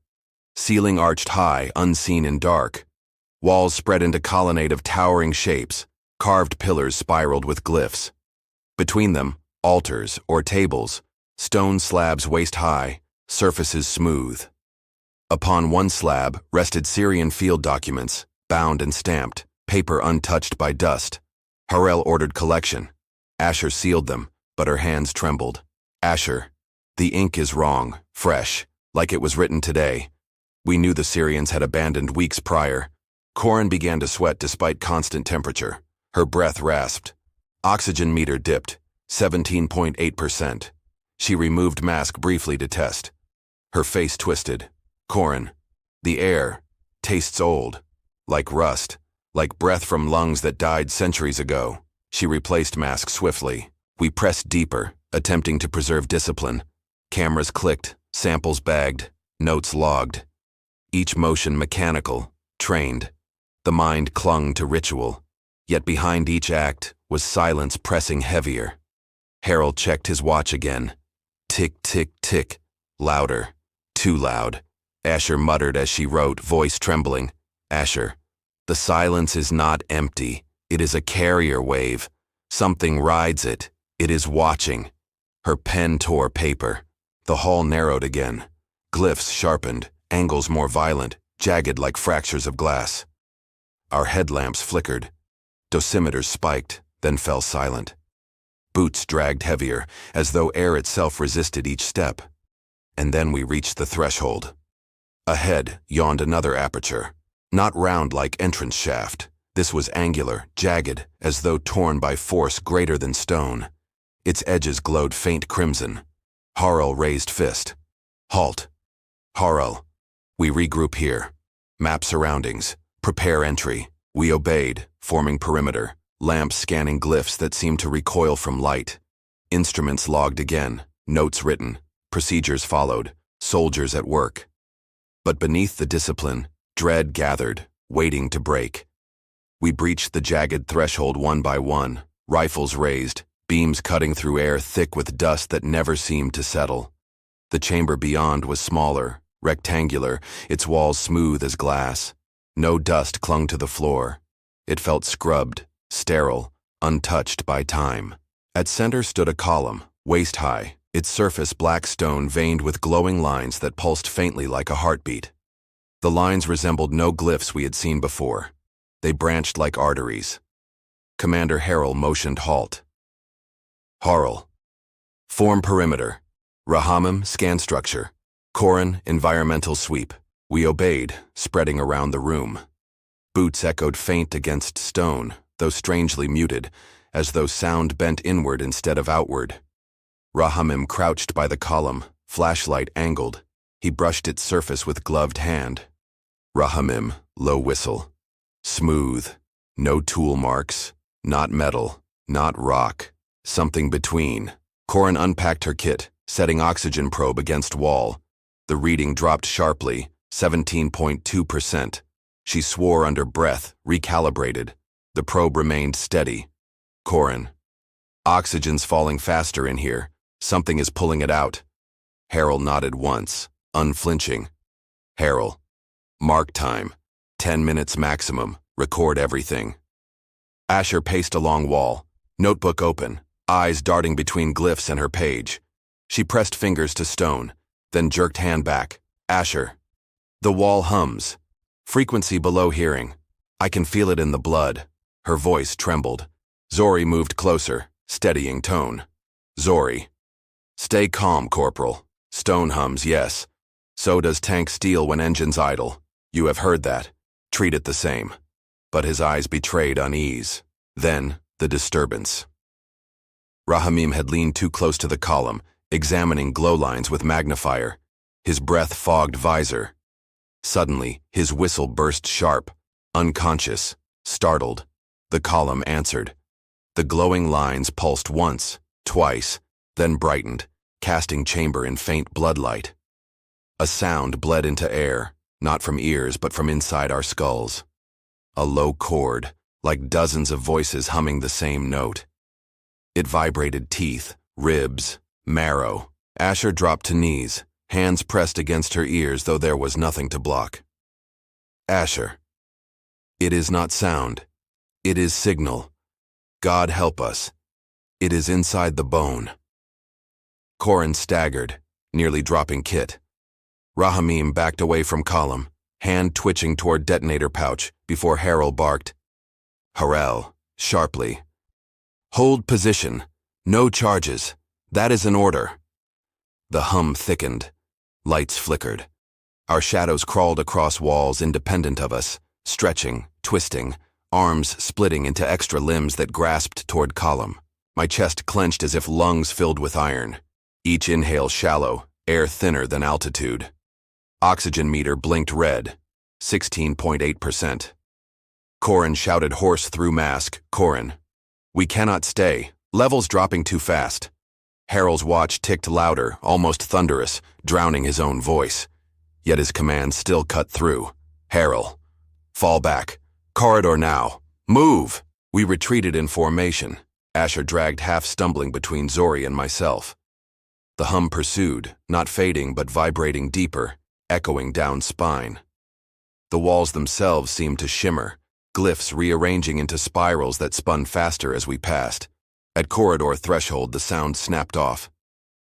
Ceiling arched high, unseen in dark. Walls spread into colonnade of towering shapes, carved pillars spiraled with glyphs. Between them, altars or tables, stone slabs waist-high, surfaces smooth. Upon one slab rested Syrian field documents, bound and stamped, paper untouched by dust. Harel ordered collection. Asher sealed them, but her hands trembled. Asher, the ink is wrong, fresh, like it was written today. We knew the Syrians had abandoned weeks prior. Corin began to sweat despite constant temperature. Her breath rasped. Oxygen meter dipped, 17.8%. She removed mask briefly to test. Her face twisted. Corin, the air tastes old, like rust, like breath from lungs that died centuries ago. She replaced mask swiftly. We pressed deeper, attempting to preserve discipline. Cameras clicked, samples bagged, notes logged. Each motion mechanical, trained. The mind clung to ritual. Yet behind each act was silence pressing heavier. Harold checked his watch again. Tick, tick, tick. Louder. Too loud. Asher muttered as she wrote, voice trembling. Asher, the silence is not empty. It is a carrier wave. Something rides it. It is watching. Her pen tore paper. The hall narrowed again. Glyphs sharpened, angles more violent, jagged like fractures of glass. Our headlamps flickered. Dosimeters spiked, then fell silent. Boots dragged heavier, as though air itself resisted each step. And then we reached the threshold. Ahead yawned another aperture. Not round like entrance shaft. This was angular, jagged, as though torn by force greater than stone. Its edges glowed faint crimson. Harel raised fist. Halt. Harel. We regroup here. Map surroundings. Prepare entry. We obeyed, forming perimeter. Lamps scanning glyphs that seemed to recoil from light. Instruments logged again. Notes written. Procedures followed. Soldiers at work. But beneath the discipline, dread gathered, waiting to break. We breached the jagged threshold one by one, rifles raised, beams cutting through air thick with dust that never seemed to settle. The chamber beyond was smaller, rectangular, its walls smooth as glass. No dust clung to the floor. It felt scrubbed, sterile, untouched by time. At center stood a column, waist-high, its surface black stone veined with glowing lines that pulsed faintly like a heartbeat. The lines resembled no glyphs we had seen before. They branched like arteries. Commander Harel motioned halt. Harel. Form perimeter. Rahamim, scan structure. Corin, environmental sweep. We obeyed, spreading around the room. Boots echoed faint against stone, though strangely muted, as though sound bent inward instead of outward. Rahamim crouched by the column, flashlight angled. He brushed its surface with gloved hand. Rahamim, low whistle. Smooth. No tool marks. Not metal. Not rock. Something between. Corin unpacked her kit, setting oxygen probe against wall. The reading dropped sharply, 17.2%. She swore under breath, recalibrated. The probe remained steady. Corin. Oxygen's falling faster in here. Something is pulling it out. Harel nodded once, unflinching. Harel. Mark time. 10 minutes maximum. Record everything. Asher paced along wall, notebook open, eyes darting between glyphs and her page. She pressed fingers to stone, then jerked hand back. Asher. The wall hums. Frequency below hearing. I can feel it in the blood. Her voice trembled. Zori moved closer, steadying tone. Zori. Stay calm, Corporal. Stone hums, yes. So does tank steel when engines idle. You have heard that. Treat it the same. But his eyes betrayed unease. Then, the disturbance. Rahamim had leaned too close to the column, examining glow lines with magnifier. His breath fogged visor. Suddenly, his whistle burst sharp, unconscious, startled. The column answered. The glowing lines pulsed once, twice, then brightened, casting chamber in faint bloodlight. A sound bled into air, not from ears but from inside our skulls. A low chord, like dozens of voices humming the same note. It vibrated teeth, ribs, marrow. Asher dropped to knees, hands pressed against her ears though there was nothing to block. Asher. It is not sound. It is signal. God help us. It is inside the bone. Corin staggered, nearly dropping kit. Rahamim backed away from column, hand twitching toward detonator pouch before Harold barked. Harrell, sharply. Hold position. No charges. That is an order. The hum thickened. Lights flickered. Our shadows crawled across walls independent of us, stretching, twisting, arms splitting into extra limbs that grasped toward column. My chest clenched as if lungs filled with iron. Each inhale shallow, air thinner than altitude. Oxygen meter blinked red, 16.8%. Corin shouted hoarse through mask, Corin. We cannot stay. Levels dropping too fast. Harold's watch ticked louder, almost thunderous, drowning his own voice. Yet his command still cut through. Harold. Fall back. Corridor now. Move! We retreated in formation. Asher dragged half-stumbling between Zori and myself. The hum pursued, not fading but vibrating deeper, echoing down spine. The walls themselves seemed to shimmer, glyphs rearranging into spirals that spun faster as we passed. At corridor threshold, the sound snapped off.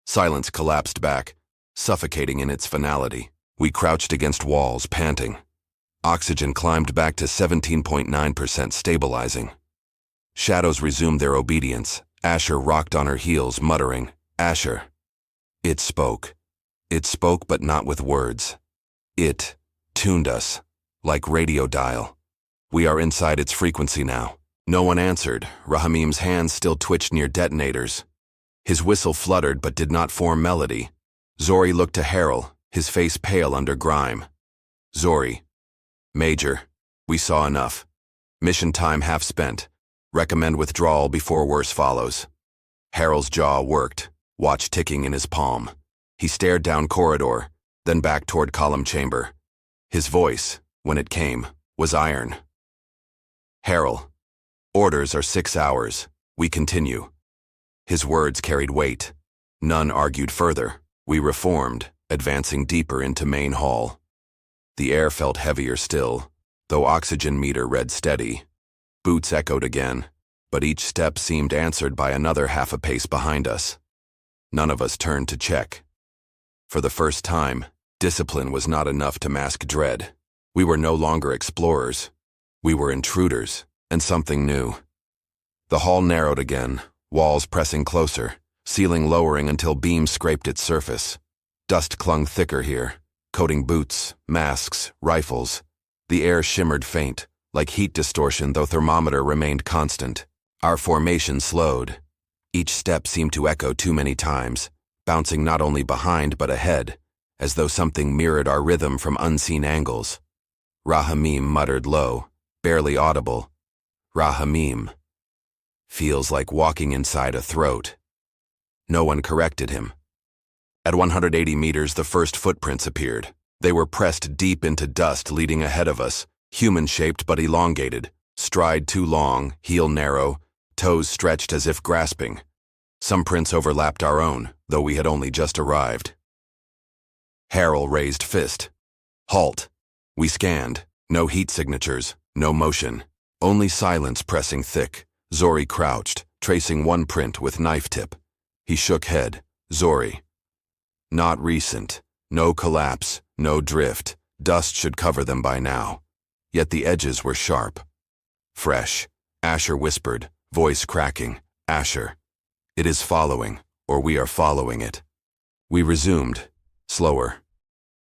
Silence collapsed back, suffocating in its finality. We crouched against walls, panting. Oxygen climbed back to 17.9%, stabilizing. Shadows resumed their obedience. Asher rocked on her heels, muttering, Asher. It spoke. It spoke, but not with words. It tuned us, like radio dial. We are inside its frequency now. No one answered. Rahamim's hands still twitched near detonators. His whistle fluttered but did not form melody. Zori looked to Harold, his face pale under grime. Zori. Major. We saw enough. Mission time half spent. Recommend withdrawal before worse follows. Harold's jaw worked, watch ticking in his palm. He stared down corridor, then back toward column chamber. His voice, when it came, was iron. Harold. Orders are 6 hours. We continue. His words carried weight. None argued further. We reformed, advancing deeper into main hall. The air felt heavier still, though oxygen meter read steady. Boots echoed again, but each step seemed answered by another half a pace behind us. None of us turned to check. For the first time, discipline was not enough to mask dread. We were no longer explorers. We were intruders, and something new. The hall narrowed again, walls pressing closer, ceiling lowering until beams scraped its surface. Dust clung thicker here, coating boots, masks, rifles. The air shimmered faint, like heat distortion, though thermometer remained constant. Our formation slowed. Each step seemed to echo too many times, bouncing not only behind but ahead, as though something mirrored our rhythm from unseen angles. Rahamim muttered low, barely audible. Rahamim. Feels like walking inside a throat. No one corrected him. At 180 meters, the first footprints appeared. They were pressed deep into dust leading ahead of us, human-shaped but elongated, stride too long, heel narrow, toes stretched as if grasping. Some prints overlapped our own, though we had only just arrived. Harold raised fist. Halt. We scanned. No heat signatures, no motion. Only silence pressing thick. Zori crouched, tracing one print with knife tip. He shook head. Zori. Not recent. No collapse, no drift. Dust should cover them by now. Yet the edges were sharp. Fresh. Asher whispered, voice cracking. Asher. It is following, or we are following it. We resumed, slower.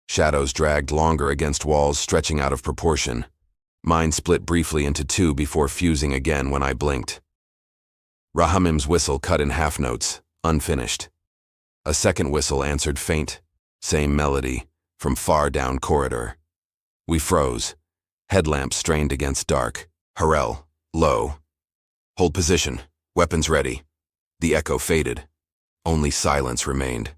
Shadows dragged longer against walls, stretching out of proportion. Mine split briefly into two before fusing again when I blinked. Rahamim's whistle cut in half notes, unfinished. A second whistle answered faint, same melody, from far down corridor. We froze. Headlamps strained against dark. Harrell, low. Hold position. Weapons ready. The echo faded. Only silence remained.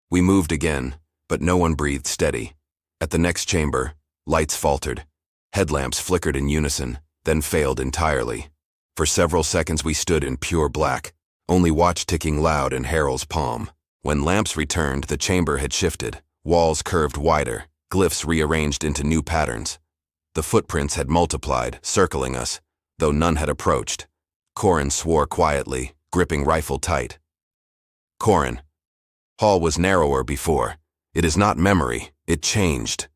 We moved again, but no one breathed steady. At the next chamber, lights faltered. Headlamps flickered in unison, then failed entirely. For several seconds we stood in pure black, only watch ticking loud in Harold's palm. When lamps returned, the chamber had shifted. Walls curved wider, glyphs rearranged into new patterns. The footprints had multiplied, circling us, though none had approached. Corin swore quietly, gripping rifle tight. Corin. Hall was narrower before. It is not memory, it changed.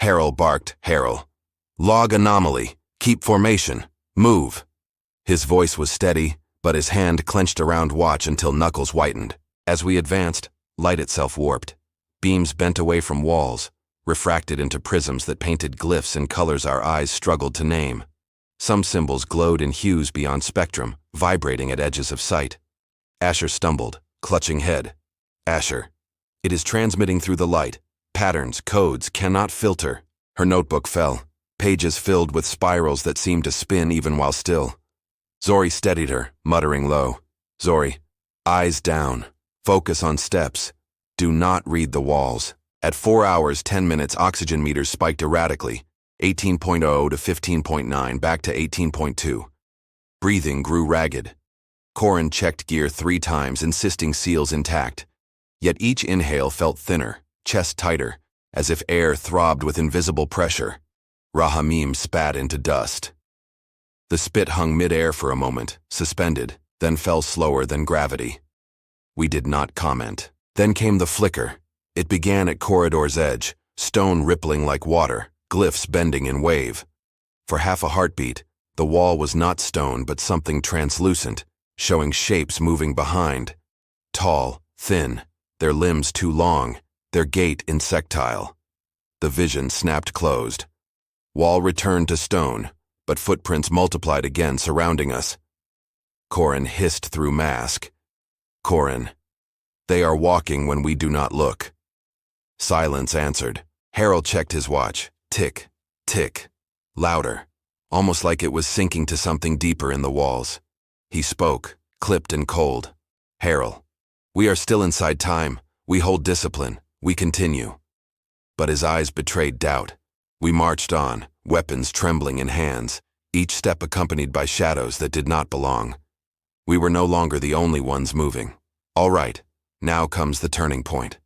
Harrell barked, Harrell. Log anomaly. Keep formation. Move. His voice was steady, but his hand clenched around watch until knuckles whitened. As we advanced, light itself warped. Beams bent away from walls, refracted into prisms that painted glyphs in colors our eyes struggled to name. Some symbols glowed in hues beyond spectrum, vibrating at edges of sight. Asher stumbled, clutching head. Asher. It is transmitting through the light. Patterns, codes, cannot filter. Her notebook fell, pages filled with spirals that seemed to spin even while still. Zori steadied her, muttering low. Zori, eyes down. Focus on steps. Do not read the walls. At 4 hours, 10 minutes, oxygen meters spiked erratically, 18.0 to 15.9, back to 18.2. Breathing grew ragged. Corin checked gear 3 times, insisting seals intact. Yet each inhale felt thinner, chest tighter, as if air throbbed with invisible pressure. Rahamim spat into dust. The spit hung mid-air for a moment, suspended, then fell slower than gravity. We did not comment. Then came the flicker. It began at corridor's edge, stone rippling like water, glyphs bending in wave. For half a heartbeat, the wall was not stone but something translucent, showing shapes moving behind. Tall, thin, their limbs too long, their gait insectile. The vision snapped closed. Wall returned to stone, but footprints multiplied again surrounding us. Corin hissed through mask. Corin. They are walking when we do not look. Silence answered. Harrell checked his watch. Tick, tick. Louder. Almost like it was sinking to something deeper in the walls. He spoke, clipped and cold. Harrell. We are still inside time. We hold discipline. We continue. But his eyes betrayed doubt. We marched on, weapons trembling in hands, each step accompanied by shadows that did not belong. We were no longer the only ones moving. All right, now comes the turning point.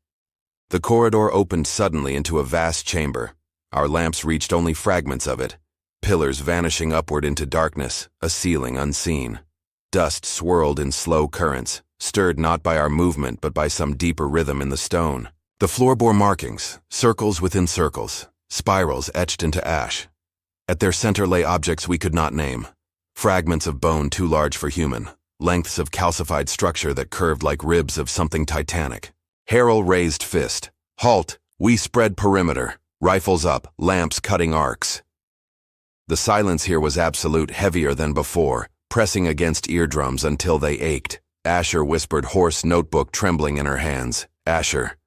The corridor opened suddenly into a vast chamber. Our lamps reached only fragments of it, pillars vanishing upward into darkness, a ceiling unseen. Dust swirled in slow currents, stirred not by our movement but by some deeper rhythm in the stone. The floor bore markings, circles within circles, spirals etched into ash. At their center lay objects we could not name, fragments of bone too large for human, lengths of calcified structure that curved like ribs of something titanic. Harrell raised fist. Halt! We spread perimeter. Rifles up, lamps cutting arcs. The silence here was absolute, heavier than before, pressing against eardrums until they ached. Asher whispered, hoarse notebook trembling in her hands. Asher.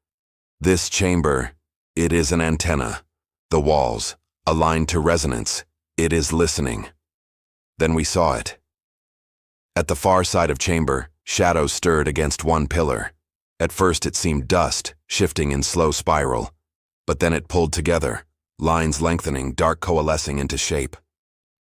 This chamber, it is an antenna. The walls, aligned to resonance. It is listening. Then we saw it. At the far side of chamber, shadows stirred against one pillar. At first it seemed dust, shifting in slow spiral. But then it pulled together, lines lengthening, dark coalescing into shape.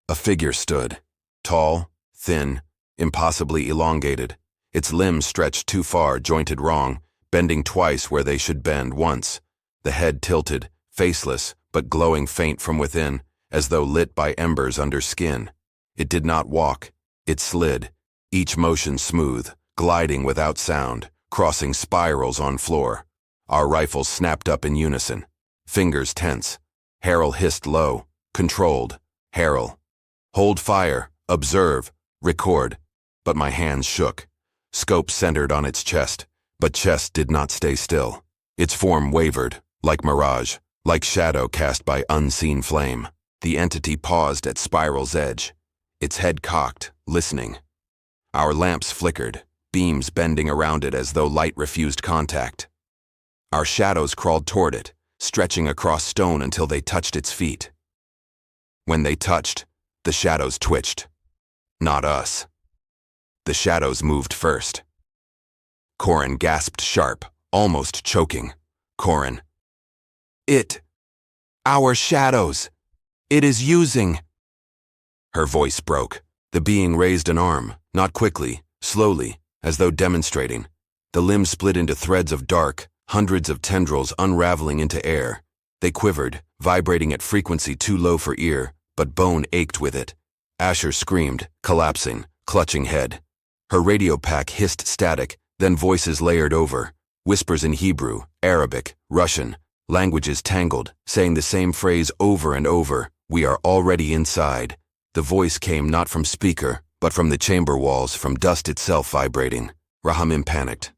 A figure stood, tall, thin, impossibly elongated. Its limbs stretched too far, jointed wrong, bending twice where they should bend once. The head tilted, faceless, but glowing faint from within, as though lit by embers under skin. It did not walk. It slid, each motion smooth, gliding without sound, crossing spirals on floor. Our rifles snapped up in unison. Fingers tense. Harrell hissed low, controlled. Harrell. Hold fire, observe, record. But my hands shook. Scope centered on its chest, but chest did not stay still. Its form wavered, like mirage, like shadow cast by unseen flame. The entity paused at spiral's edge, its head cocked, listening. Our lamps flickered, beams bending around it as though light refused contact. Our shadows crawled toward it, stretching across stone until they touched its feet. When they touched, the shadows twitched. Not us. The shadows moved first. Corin gasped sharp, almost choking. Corin. Our shadows. It is using. Her voice broke. The being raised an arm, not quickly, slowly, as though demonstrating. The limbs split into threads of dark, hundreds of tendrils unraveling into air. They quivered, vibrating at frequency too low for ear, but bone ached with it. Asher screamed, collapsing, clutching head. Her radio pack hissed static, then voices layered over, whispers in Hebrew, Arabic, Russian, Languages tangled, saying the same phrase over and over, "We are already inside." The voice came not from speaker, but from the chamber walls, from dust itself vibrating. Rahamim panicked.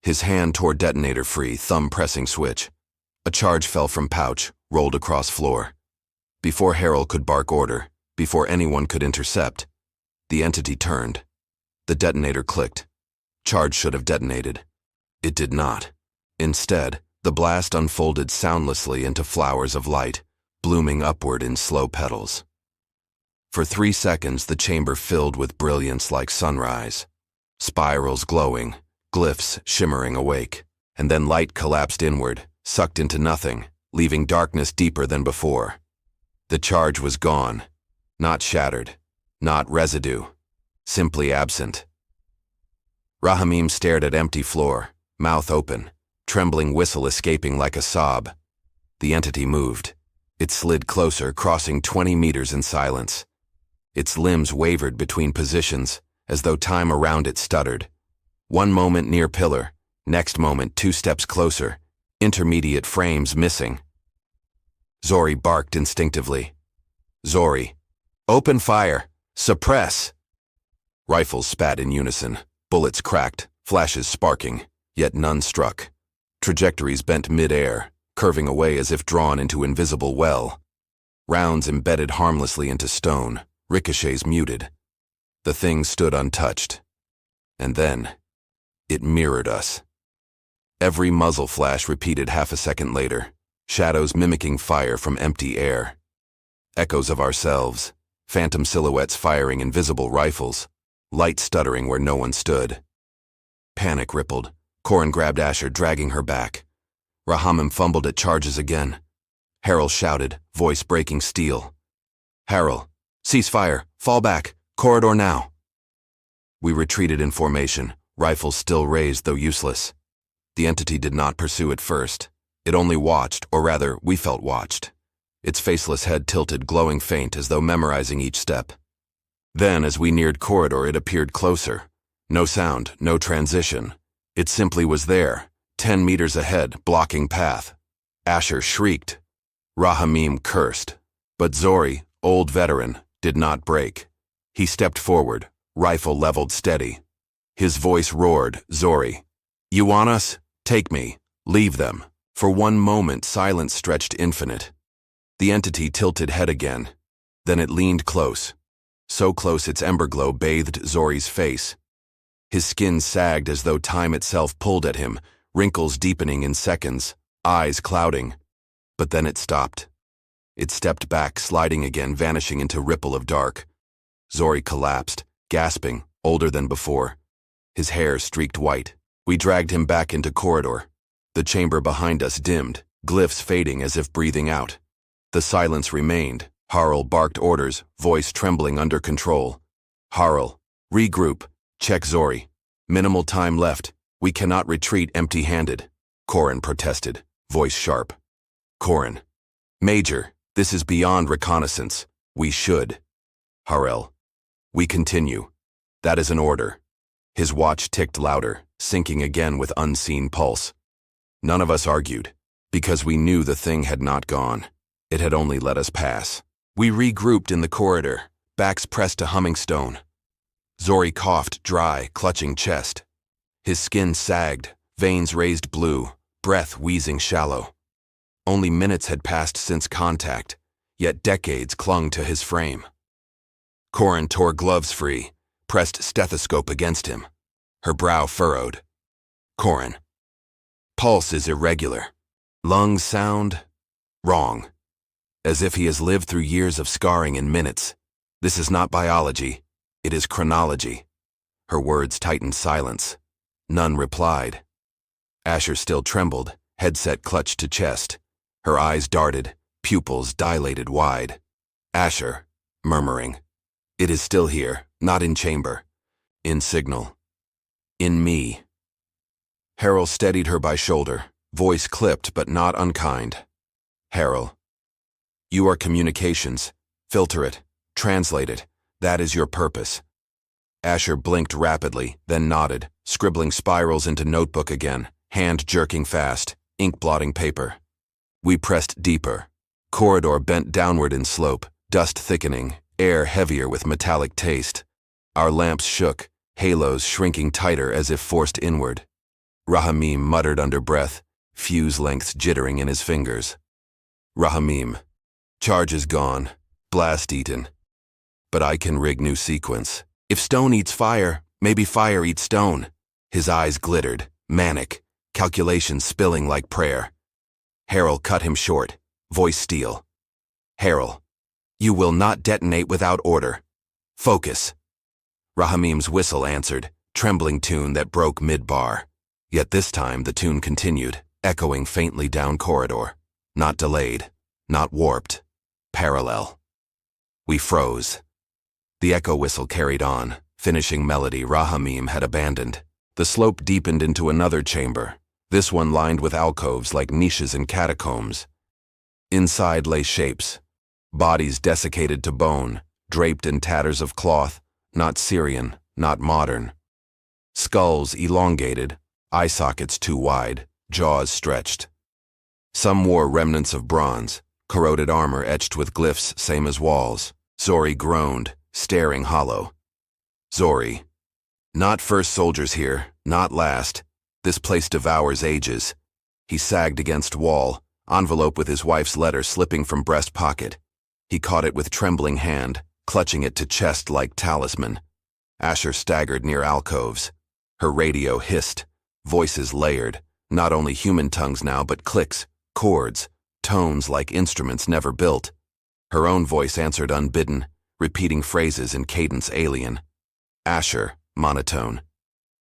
His hand tore detonator free, thumb pressing switch. A charge fell from pouch, rolled across floor. Before Harold could bark order, before anyone could intercept, the entity turned. The detonator clicked. Charge should have detonated. It did not. Instead, the blast unfolded soundlessly into flowers of light, blooming upward in slow petals. For 3 seconds, the chamber filled with brilliance like sunrise. Spirals glowing, glyphs shimmering awake, and then light collapsed inward, sucked into nothing, leaving darkness deeper than before. The charge was gone, not shattered, not residue, simply absent. Rahamim stared at empty floor, mouth open, trembling whistle escaping like a sob. The entity moved. It slid closer, crossing 20 meters in silence. Its limbs wavered between positions, as though time around it stuttered. One moment near pillar, next moment 2 steps closer, intermediate frames missing. Zori barked instinctively. "Zori, open fire! Suppress!" Rifles spat in unison, bullets cracked, flashes sparking, yet none struck. Trajectories bent mid-air, curving away as if drawn into invisible well. Rounds embedded harmlessly into stone, ricochets muted. The thing stood untouched. And then, it mirrored us. Every muzzle flash repeated half a second later, shadows mimicking fire from empty air. Echoes of ourselves, phantom silhouettes firing invisible rifles, light stuttering where no one stood. Panic rippled. Corin grabbed Asher, dragging her back. Rahamim fumbled at charges again. Harold shouted, voice breaking steel. "Harold, cease fire, fall back, corridor now." We retreated in formation, rifles still raised though useless. The entity did not pursue at first. It only watched, or rather, we felt watched. Its faceless head tilted, glowing faint as though memorizing each step. Then, as we neared corridor, it appeared closer. No sound, no transition. It simply was there, 10 meters ahead, blocking path. Asher shrieked. Rahamim cursed. But Zori, old veteran, did not break. He stepped forward, rifle leveled steady. His voice roared, "Zori, you want us? Take me. Leave them." For one moment, silence stretched infinite. The entity tilted head again. Then it leaned close. So close its ember glow bathed Zori's face. His skin sagged as though time itself pulled at him, wrinkles deepening in seconds, eyes clouding. But then it stopped. It stepped back, sliding again, vanishing into ripple of dark. Zori collapsed, gasping, older than before. His hair streaked white. We dragged him back into corridor. The chamber behind us dimmed, glyphs fading as if breathing out. The silence remained. Harl barked orders, voice trembling under control. "Harl, regroup. Check Zori. Minimal time left. We cannot retreat empty-handed." Corin protested, voice sharp. "Corin. Major, this is beyond reconnaissance. We should." Harel. "We continue. That is an order." His watch ticked louder, sinking again with unseen pulse. None of us argued, because we knew the thing had not gone. It had only let us pass. We regrouped in the corridor, backs pressed to humming stone. Zori coughed dry, clutching chest. His skin sagged, veins raised blue, breath wheezing shallow. Only minutes had passed since contact, yet decades clung to his frame. Corin tore gloves free, pressed stethoscope against him. Her brow furrowed. "Corin. Pulse is irregular. Lungs sound wrong. As if he has lived through years of scarring in minutes. This is not biology. It is chronology." Her words tightened silence. None replied. Asher still trembled, headset clutched to chest. Her eyes darted, pupils dilated wide. Asher, murmuring. "It is still here, not in chamber. In signal. In me." Harold steadied her by shoulder, voice clipped but not unkind. "Harold, you are communications. Filter it, translate it. That is your purpose." Asher blinked rapidly, then nodded, scribbling spirals into notebook again, hand jerking fast, ink blotting paper. We pressed deeper. Corridor bent downward in slope, dust thickening, air heavier with metallic taste. Our lamps shook, halos shrinking tighter as if forced inward. Rahamim muttered under breath, fuse lengths jittering in his fingers. Rahamim. Charge is gone. Blast eaten. But I can rig new sequence. If stone eats fire, maybe fire eats stone. His eyes glittered, manic, calculations spilling like prayer. Harrell cut him short, voice steel. Harrell, you will not detonate without order. Focus. Rahamim's whistle answered, trembling tune that broke mid-bar. Yet this time the tune continued, echoing faintly down corridor. Not delayed, not warped, parallel. We froze. The echo whistle carried on, finishing melody Rahamim had abandoned. The slope deepened into another chamber, this one lined with alcoves like niches in catacombs. Inside lay shapes, bodies desiccated to bone, draped in tatters of cloth, not Syrian, not modern. Skulls elongated, eye sockets too wide, jaws stretched. Some wore remnants of bronze, corroded armor etched with glyphs same as walls. Zori groaned, staring hollow. Zori. Not first soldiers here, not last. This place devours ages. He sagged against wall, envelope with his wife's letter slipping from breast pocket. He caught it with trembling hand, clutching it to chest like talisman. Asher staggered near alcoves. Her radio hissed, voices layered, not only human tongues now but clicks, chords, tones like instruments never built. Her own voice answered unbidden, repeating phrases in cadence alien. Asher, monotone.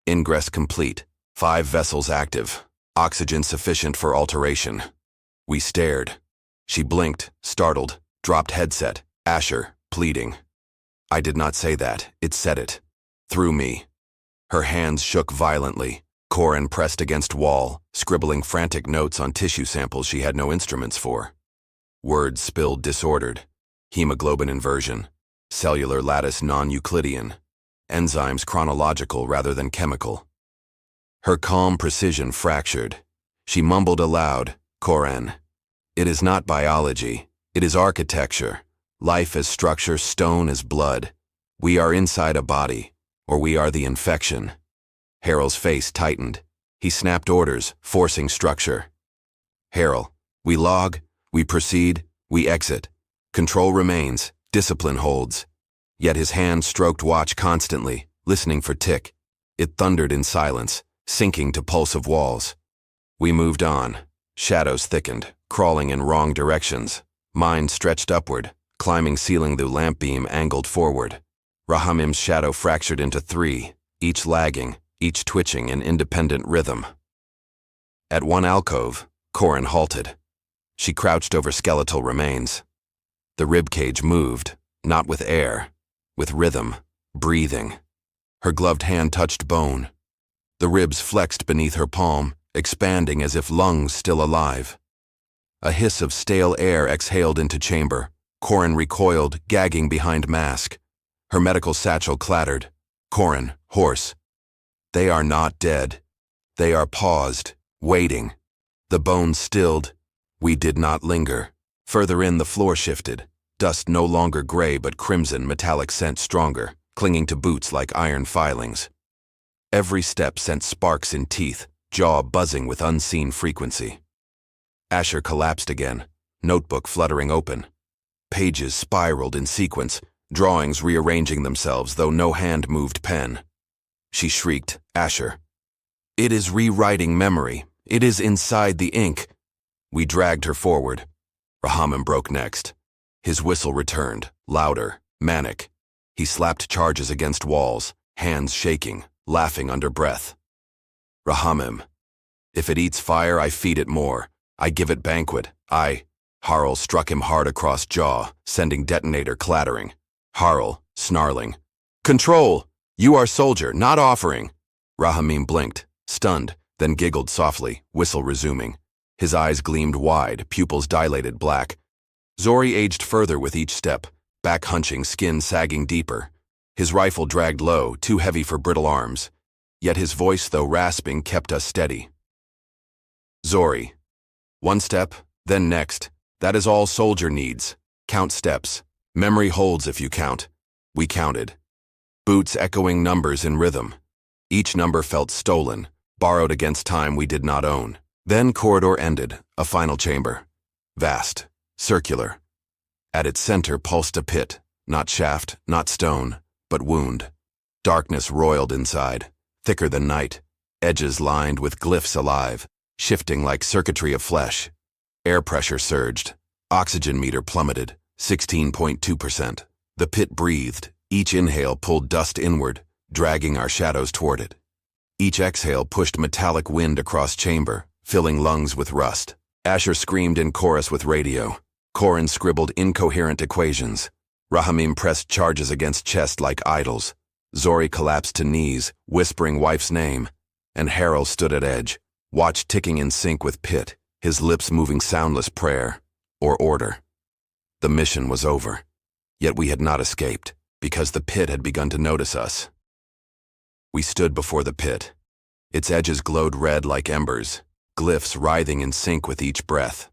Ingress complete. 5 vessels active. Oxygen sufficient for alteration. We stared. She blinked, startled, dropped headset. Asher, pleading. I did not say that, it said it. Through me. Her hands shook violently. Corin pressed against wall, scribbling frantic notes on tissue samples she had no instruments for. Words spilled disordered. Hemoglobin inversion. Cellular lattice non-Euclidean. Enzymes chronological rather than chemical. Her calm precision fractured. She mumbled aloud, Corin. It is not biology. It is architecture. Life as structure, stone as blood. We are inside a body, or we are the infection. Harrell's face tightened. He snapped orders, forcing structure. Harrell, we log, we proceed, we exit. Control remains, discipline holds. Yet his hand stroked watch constantly, listening for tick. It thundered in silence, sinking to pulse of walls. We moved on. Shadows thickened, crawling in wrong directions. Mine stretched upward, climbing ceiling the lamp beam angled forward. Rahamim's shadow fractured into 3, each lagging, each twitching in independent rhythm. At one alcove, Corin halted. She crouched over skeletal remains. The ribcage moved, not with air, with rhythm, breathing. Her gloved hand touched bone. The ribs flexed beneath her palm, expanding as if lungs still alive. A hiss of stale air exhaled into chamber. Corin recoiled, gagging behind mask. Her medical satchel clattered. Corin, hoarse. They are not dead. They are paused, waiting. The bones stilled. We did not linger. Further in, the floor shifted. Dust no longer gray but crimson, metallic scent stronger, clinging to boots like iron filings. Every step sent sparks in teeth, jaw buzzing with unseen frequency. Asher collapsed again, notebook fluttering open. Pages spiraled in sequence, drawings rearranging themselves though no hand moved pen. She shrieked, Asher. It is rewriting memory. It is inside the ink. We dragged her forward. Rahamim broke next. His whistle returned, louder, manic. He slapped charges against walls, hands shaking, laughing under breath. Rahamim. If it eats fire, I feed it more. I give it banquet. Harl struck him hard across jaw, sending detonator clattering. Harl, snarling. Control! You are soldier, not offering. Rahamim blinked, stunned, then giggled softly, whistle resuming. His eyes gleamed wide, pupils dilated black. Zori aged further with each step, back hunching, skin sagging deeper. His rifle dragged low, too heavy for brittle arms. Yet his voice, though rasping, kept us steady. Zori. One step, Then next, that is all soldier needs. Count steps. Memory holds if you count. We counted. Boots echoing numbers in rhythm. Each number felt stolen, borrowed against time we did not own. Then corridor ended, a final chamber. Vast, circular. At its center pulsed a pit, not shaft, not stone, but wound. Darkness roiled inside, thicker than night, edges lined with glyphs alive, shifting like circuitry of flesh. Air pressure surged. Oxygen meter plummeted, 16.2%. The pit breathed. Each inhale pulled dust inward, dragging our shadows toward it. Each exhale pushed metallic wind across chamber, filling lungs with rust. Asher screamed in chorus with radio. Corin scribbled incoherent equations. Rahamim pressed charges against chest like idols. Zori collapsed to knees, whispering wife's name. And Harold stood at edge, watch ticking in sync with pit, his lips moving soundless prayer, or order. The mission was over. Yet we had not escaped, because the pit had begun to notice us. We stood before the pit. Its edges glowed red like embers, glyphs writhing in sync with each breath.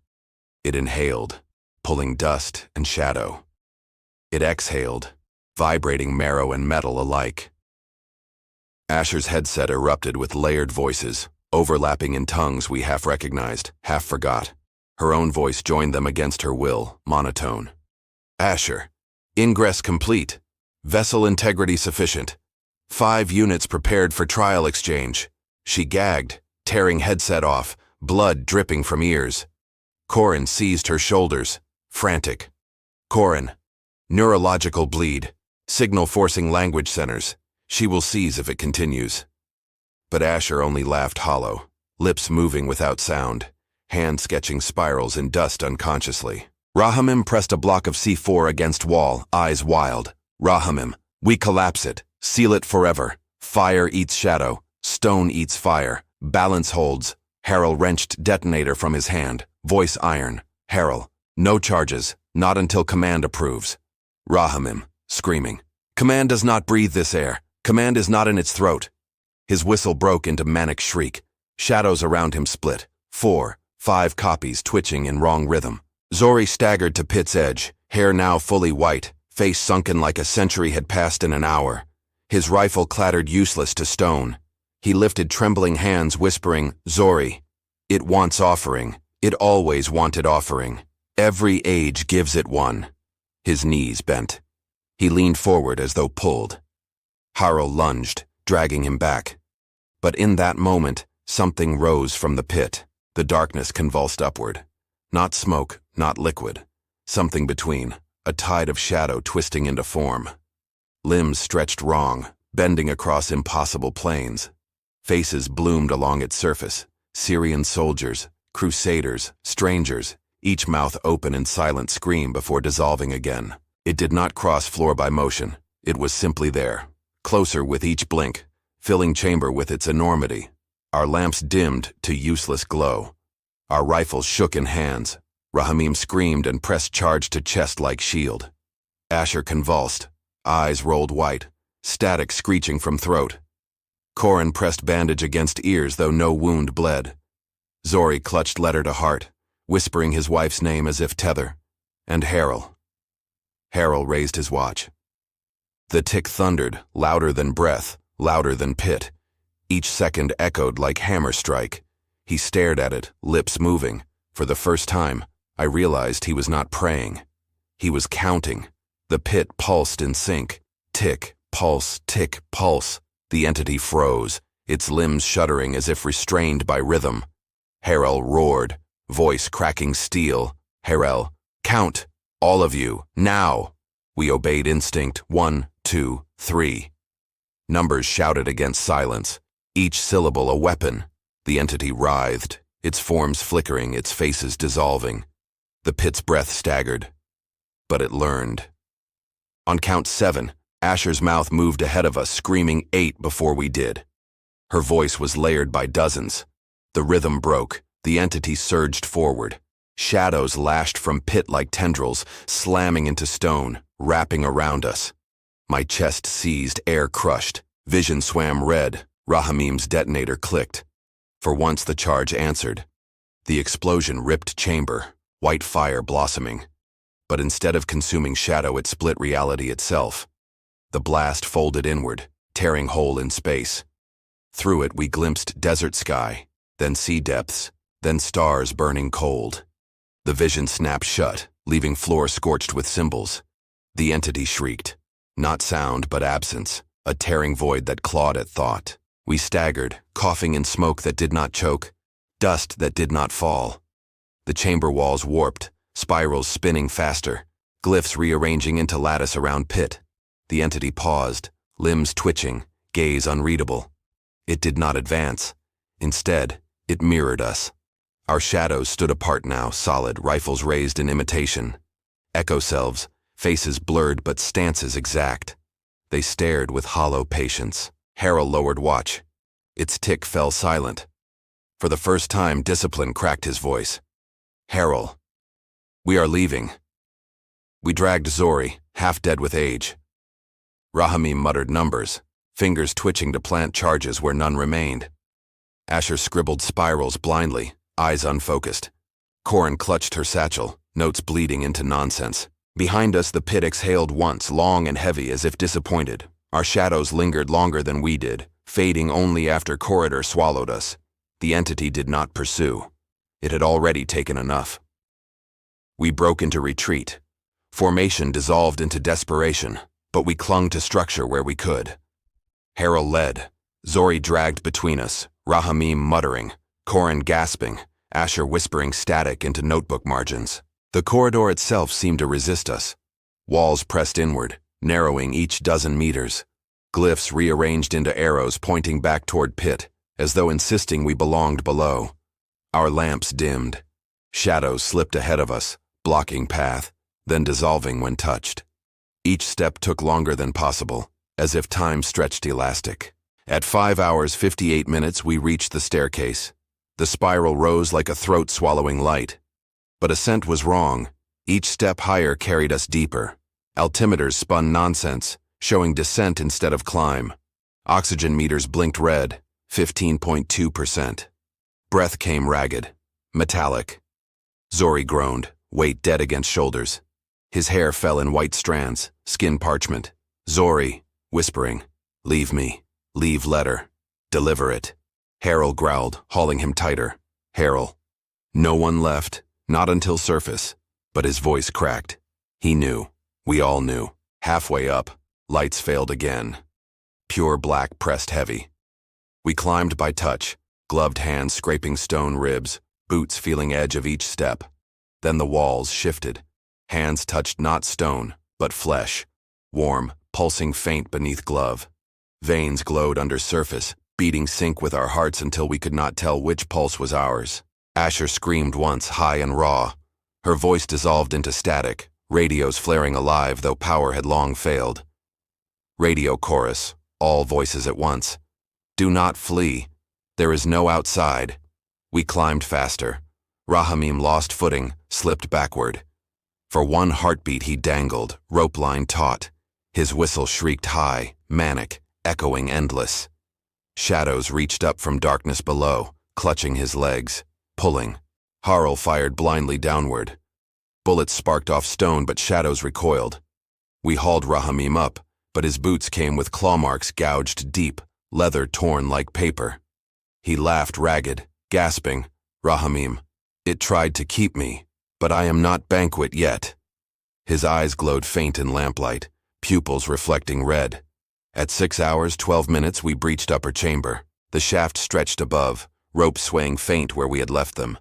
It inhaled, pulling dust and shadow. It exhaled, vibrating marrow and metal alike. Asher's headset erupted with layered voices, overlapping in tongues we half recognized, half forgot. Her own voice joined them against her will, monotone. Asher, ingress complete. Vessel integrity sufficient. 5 units prepared for trial exchange. She gagged, tearing headset off, blood dripping from ears. Corin seized her shoulders, frantic. Corin, neurological bleed, signal forcing language centers. She will seize if it continues. But Asher only laughed hollow, lips moving without sound, hand sketching spirals in dust unconsciously. Rahamim pressed a block of C4 against wall, eyes wild. Rahamim, we collapse it, seal it forever. Fire eats shadow, stone eats fire, balance holds. Harrell wrenched detonator from his hand, voice iron. Harrell, no charges, not until command approves. Rahamim, screaming. Command does not breathe this air. Command is not in its throat. His whistle broke into manic shriek. Shadows around him split. 4, 5 copies twitching in wrong rhythm. Zori staggered to pit's edge, hair now fully white, face sunken like a century had passed in an hour. His rifle clattered useless to stone. He lifted trembling hands, whispering, Zori, it wants offering. It always wanted offering. Every age gives it one. His knees bent. He leaned forward as though pulled. Harrell lunged, dragging him back. But in that moment, something rose from the pit. The darkness convulsed upward. Not smoke, not liquid. Something between, a tide of shadow twisting into form. Limbs stretched wrong, bending across impossible planes. Faces bloomed along its surface. Syrian soldiers, crusaders, strangers, each mouth open in silent scream before dissolving again. It did not cross floor by motion. It was simply there, closer with each blink, filling chamber with its enormity. Our lamps dimmed to useless glow. Our rifles shook in hands. Rahamim screamed and pressed charge to chest like shield. Asher convulsed, eyes rolled white, static screeching from throat. Corin pressed bandage against ears though no wound bled. Zori clutched letter to heart, whispering his wife's name as if tether. And Harrell. Harrell raised his watch. The tick thundered, louder than breath, louder than pit. Each second echoed like hammer strike. He stared at it, lips moving. For the first time, I realized he was not praying. He was counting. The pit pulsed in sync. Tick, pulse, tick, pulse. The entity froze, its limbs shuddering as if restrained by rhythm. Harrell roared, voice cracking steel. Harrell, count, all of you, now. We obeyed instinct, 1, 2, 3. Numbers shouted against silence, each syllable a weapon. The entity writhed, its forms flickering, its faces dissolving. The pit's breath staggered. But it learned. On count 7, Asher's mouth moved ahead of us, screaming 8 before we did. Her voice was layered by dozens. The rhythm broke. The entity surged forward. Shadows lashed from pit like tendrils, slamming into stone, wrapping around us. My chest seized, air crushed. Vision swam red. Rahamim's detonator clicked. For once the charge answered. The explosion ripped chamber, white fire blossoming. But instead of consuming shadow, it split reality itself. The blast folded inward, tearing hole in space. Through it we glimpsed desert sky, then sea depths, then stars burning cold. The vision snapped shut, leaving floor scorched with symbols. The entity shrieked. Not sound, but absence, a tearing void that clawed at thought. We staggered, coughing in smoke that did not choke, dust that did not fall. The chamber walls warped, spirals spinning faster, glyphs rearranging into lattice around pit. The entity paused, limbs twitching, gaze unreadable. It did not advance. Instead, it mirrored us. Our shadows stood apart now, solid, rifles raised in imitation. Echo selves, faces blurred but stances exact. They stared with hollow patience. Harold lowered watch. Its tick fell silent. For the first time, discipline cracked his voice. Harold, we are leaving. We dragged Zori, half dead with age. Rahamim muttered numbers, fingers twitching to plant charges where none remained. Asher scribbled spirals blindly, eyes unfocused. Corin clutched her satchel, notes bleeding into nonsense. Behind us, the pit exhaled once, long and heavy, as if disappointed. Our shadows lingered longer than we did, fading only after corridor swallowed us. The entity did not pursue. It had already taken enough. We broke into retreat. Formation dissolved into desperation, but we clung to structure where we could. Harold led. Zori dragged between us, Rahamim muttering, Corin gasping, Asher whispering static into notebook margins. The corridor itself seemed to resist us. Walls pressed inward, narrowing each dozen meters. Glyphs rearranged into arrows pointing back toward pit, as though insisting we belonged below. Our lamps dimmed. Shadows slipped ahead of us, blocking path, then dissolving when touched. Each step took longer than possible, as if time stretched elastic. At 5 hours 58 minutes, we reached the staircase. The spiral rose like a throat-swallowing light. But ascent was wrong. Each step higher carried us deeper. Altimeters spun nonsense, showing descent instead of climb. Oxygen meters blinked red, 15.2%. Breath came ragged, metallic. Zori groaned, weight dead against shoulders. His hair fell in white strands, skin parchment. Zori, whispering, leave me, leave letter, deliver it. Harold growled, hauling him tighter. Harold. No one left, not until surface, but his voice cracked. He knew. We all knew. Halfway up, lights failed again. Pure black pressed heavy. We climbed by touch, gloved hands scraping stone ribs, boots feeling edge of each step. Then the walls shifted. Hands touched not stone, but flesh. Warm, pulsing faint beneath glove. Veins glowed under surface, beating sync with our hearts until we could not tell which pulse was ours. Asher screamed once, high and raw. Her voice dissolved into static, radios flaring alive though power had long failed. Radio chorus, all voices at once. Do not flee. There is no outside. We climbed faster. Rahamim lost footing, slipped backward. For one heartbeat he dangled, rope line taut. His whistle shrieked high, manic, echoing endless. Shadows reached up from darkness below, clutching his legs, pulling. Harl fired blindly downward. Bullets sparked off stone, but shadows recoiled. We hauled Rahamim up, but his boots came with claw marks gouged deep, leather torn like paper. He laughed ragged, gasping, Rahamim, it tried to keep me, but I am not banquet yet. His eyes glowed faint in lamplight, pupils reflecting red. At 6 hours, 12 minutes, we breached upper chamber. The shaft stretched above, ropes swaying faint where we had left them.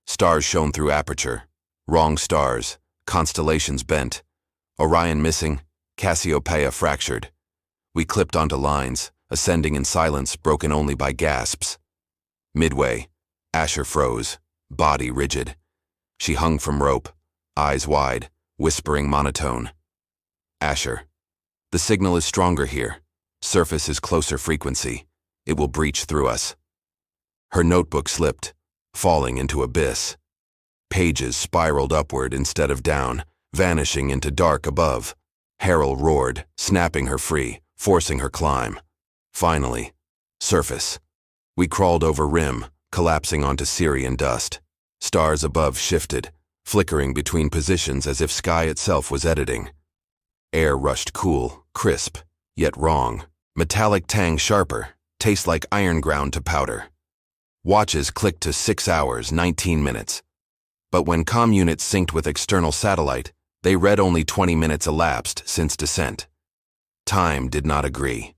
Stars shone through aperture. Wrong stars, constellations bent. Orion missing, Cassiopeia fractured. We clipped onto lines, ascending in silence broken only by gasps. Midway, Asher froze, body rigid. She hung from rope, eyes wide, whispering monotone. Asher, the signal is stronger here. Surface is closer frequency. It will breach through us. Her notebook slipped, falling into abyss. Pages spiraled upward instead of down, vanishing into dark above. Harold roared, snapping her free, forcing her climb. Finally, surface. We crawled over rim, collapsing onto Syrian dust. Stars above shifted, flickering between positions as if sky itself was editing. Air rushed cool, crisp, yet wrong. Metallic tang sharper, taste like iron ground to powder. Watches clicked to 6 hours, 19 minutes. But when comm units synced with external satellite, they read only 20 minutes elapsed since descent. Time did not agree.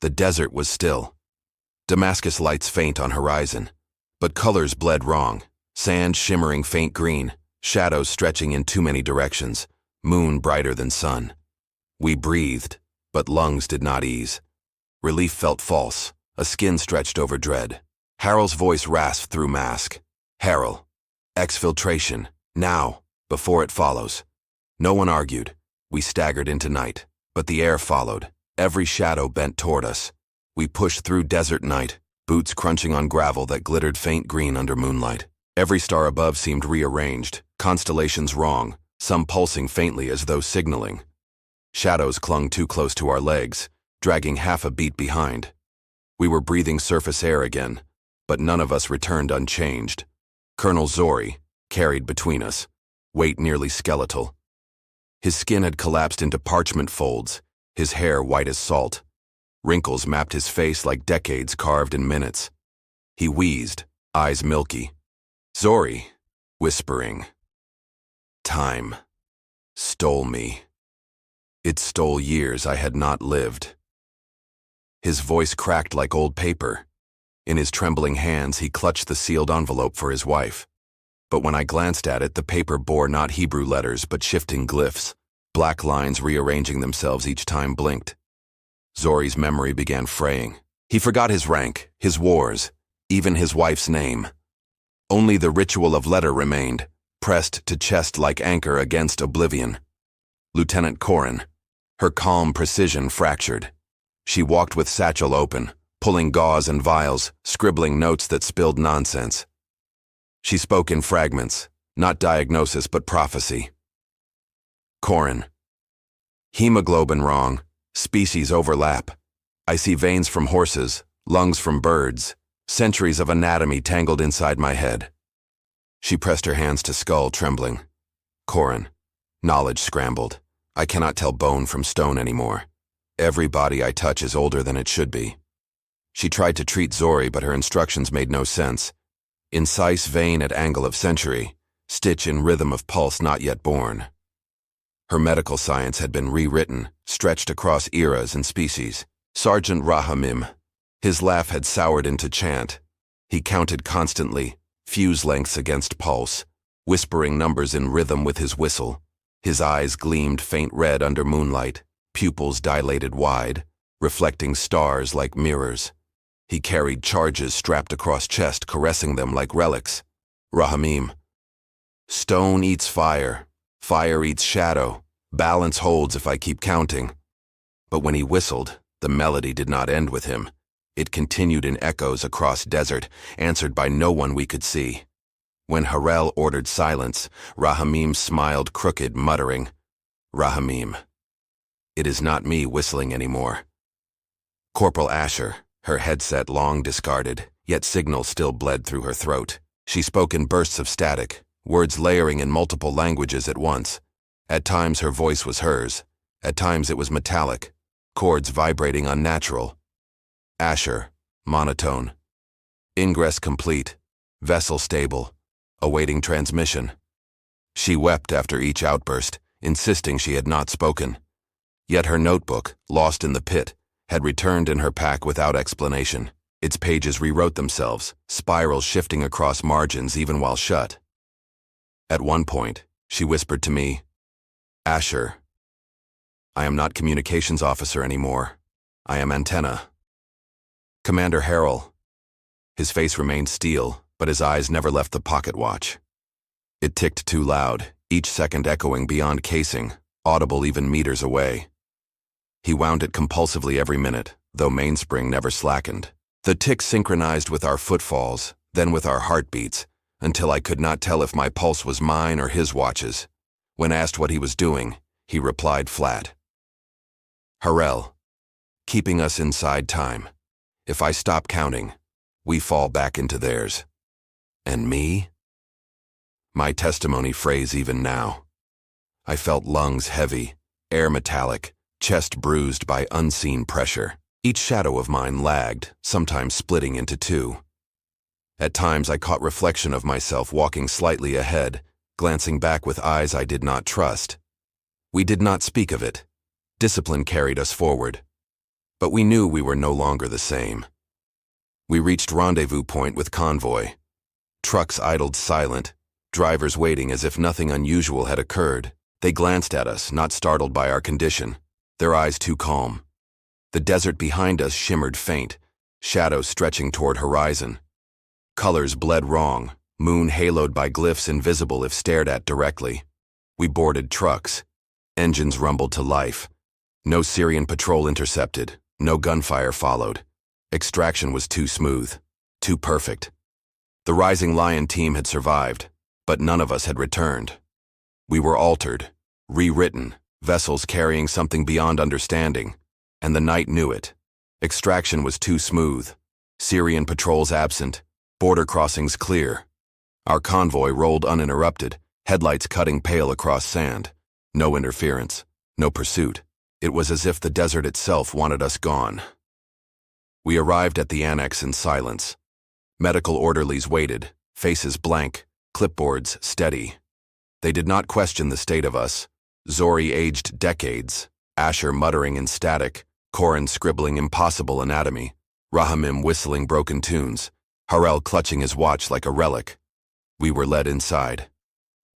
The desert was still. Damascus lights faint on horizon, but colors bled wrong. Sand shimmering faint green, shadows stretching in too many directions, moon brighter than sun. We breathed, but lungs did not ease. Relief felt false, a skin stretched over dread. Harrel's voice rasped through mask. Harrel. Exfiltration, now, before it follows. No one argued. We staggered into night, but the air followed. Every shadow bent toward us. We pushed through desert night, boots crunching on gravel that glittered faint green under moonlight. Every star above seemed rearranged, constellations wrong, some pulsing faintly as though signaling. Shadows clung too close to our legs, dragging half a beat behind. We were breathing surface air again, but none of us returned unchanged. Colonel Zori, carried between us, weight nearly skeletal. His skin had collapsed into parchment folds, his hair white as salt. Wrinkles mapped his face like decades carved in minutes. He wheezed, eyes milky. Zori, whispering. Time stole me. It stole years I had not lived. His voice cracked like old paper. In his trembling hands, he clutched the sealed envelope for his wife. But when I glanced at it, the paper bore not Hebrew letters, but shifting glyphs, black lines rearranging themselves each time blinked. Zori's memory began fraying. He forgot his rank, his wars, even his wife's name. Only the ritual of letter remained, pressed to chest like anchor against oblivion. Lieutenant Corin, her calm precision fractured. She walked with satchel open, pulling gauze and vials, scribbling notes that spilled nonsense. She spoke in fragments, not diagnosis but prophecy. Corin. Hemoglobin wrong, species overlap. I see veins from horses, lungs from birds, centuries of anatomy tangled inside my head. She pressed her hands to skull, trembling. Corin. Knowledge scrambled. I cannot tell bone from stone anymore. Every body I touch is older than it should be. She tried to treat Zori, but her instructions made no sense. Incise vein at angle of century, stitch in rhythm of pulse not yet born. Her medical science had been rewritten, stretched across eras and species. Sergeant Rahamim. His laugh had soured into chant. He counted constantly, fuse lengths against pulse, whispering numbers in rhythm with his whistle. His eyes gleamed faint red under moonlight, pupils dilated wide, reflecting stars like mirrors. He carried charges strapped across chest, caressing them like relics. Rahamim. Stone eats fire, fire eats shadow, balance holds if I keep counting. But when he whistled, the melody did not end with him. It continued in echoes across desert, answered by no one we could see. When Harel ordered silence, Rahamim smiled crooked, muttering, Rahamim. It is not me whistling anymore. Corporal Asher, her headset long discarded, yet signal still bled through her throat. She spoke in bursts of static, words layering in multiple languages at once. At times her voice was hers, at times it was metallic, chords vibrating unnatural. Asher, monotone. Ingress complete, vessel stable, awaiting transmission. She wept after each outburst, insisting she had not spoken. Yet her notebook, lost in the pit, had returned in her pack without explanation. Its pages rewrote themselves, spirals shifting across margins even while shut. At one point, she whispered to me, Asher, I am not communications officer anymore. I am antenna. Commander Harrell. His face remained steel, but his eyes never left the pocket watch. It ticked too loud, each second echoing beyond casing, audible even meters away. He wound it compulsively every minute, though mainspring never slackened. The tick synchronized with our footfalls, then with our heartbeats, until I could not tell if my pulse was mine or his watch's. When asked what he was doing, he replied flat. Harel, keeping us inside time. If I stop counting, we fall back into theirs. And me? My testimony phrase even now. I felt lungs heavy, air metallic, chest bruised by unseen pressure. Each shadow of mine lagged, sometimes splitting into two. At times I caught reflection of myself walking slightly ahead, glancing back with eyes I did not trust. We did not speak of it. Discipline carried us forward. But we knew we were no longer the same. We reached rendezvous point with convoy. Trucks idled silent, drivers waiting as if nothing unusual had occurred. They glanced at us, not startled by our condition, their eyes too calm. The desert behind us shimmered faint, shadows stretching toward horizon. Colors bled wrong, moon haloed by glyphs invisible if stared at directly. We boarded trucks. Engines rumbled to life. No Syrian patrol intercepted, no gunfire followed. Extraction was too smooth, too perfect. The Rising Lion team had survived, but none of us had returned. We were altered, rewritten, vessels carrying something beyond understanding, and the night knew it. Extraction was too smooth, Syrian patrols absent, border crossings clear. Our convoy rolled uninterrupted, headlights cutting pale across sand. No interference, no pursuit. It was as if the desert itself wanted us gone. We arrived at the annex in silence. Medical orderlies waited, faces blank, clipboards steady. They did not question the state of us. Zori aged decades, Asher muttering in static, Koran scribbling impossible anatomy, Rahamim whistling broken tunes, Harel clutching his watch like a relic. We were led inside.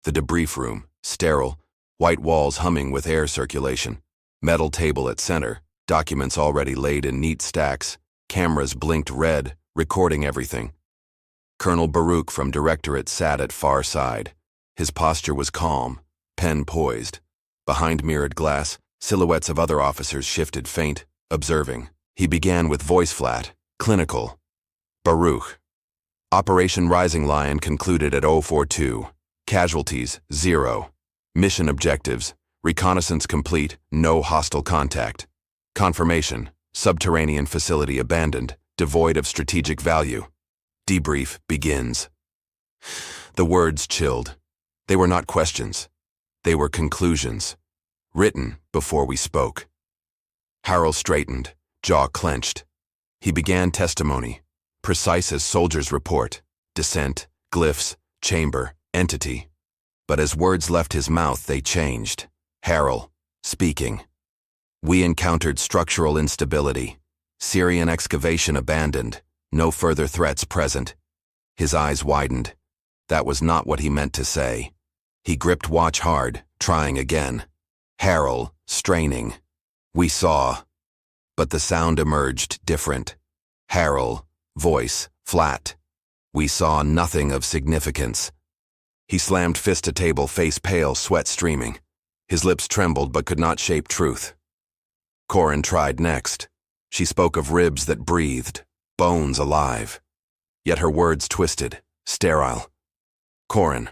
The debrief room, sterile, white walls humming with air circulation, metal table at center, documents already laid in neat stacks, cameras blinked red, recording everything. Colonel Baruch from Directorate sat at far side. His posture was calm, pen poised. Behind mirrored glass, silhouettes of other officers shifted faint, observing. He began with voice flat, clinical. Baruch. Operation Rising Lion concluded at 042. Casualties, 0. Mission objectives, reconnaissance complete, no hostile contact. Confirmation, subterranean facility abandoned, devoid of strategic value. Debrief begins. The words chilled. They were not questions. They were conclusions, written before we spoke. Harrell straightened, jaw clenched. He began testimony, precise as soldier's report, descent, glyphs, chamber, entity. But as words left his mouth, they changed. Harrell, speaking. We encountered structural instability. Syrian excavation abandoned. No further threats present. His eyes widened. That was not what he meant to say. He gripped watch hard, trying again. Harrell, straining. We saw. But the sound emerged different. Harrell, voice, flat. We saw nothing of significance. He slammed fist to table, face pale, sweat streaming. His lips trembled but could not shape truth. Corin tried next. She spoke of ribs that breathed, bones alive. Yet her words twisted, sterile. Corin.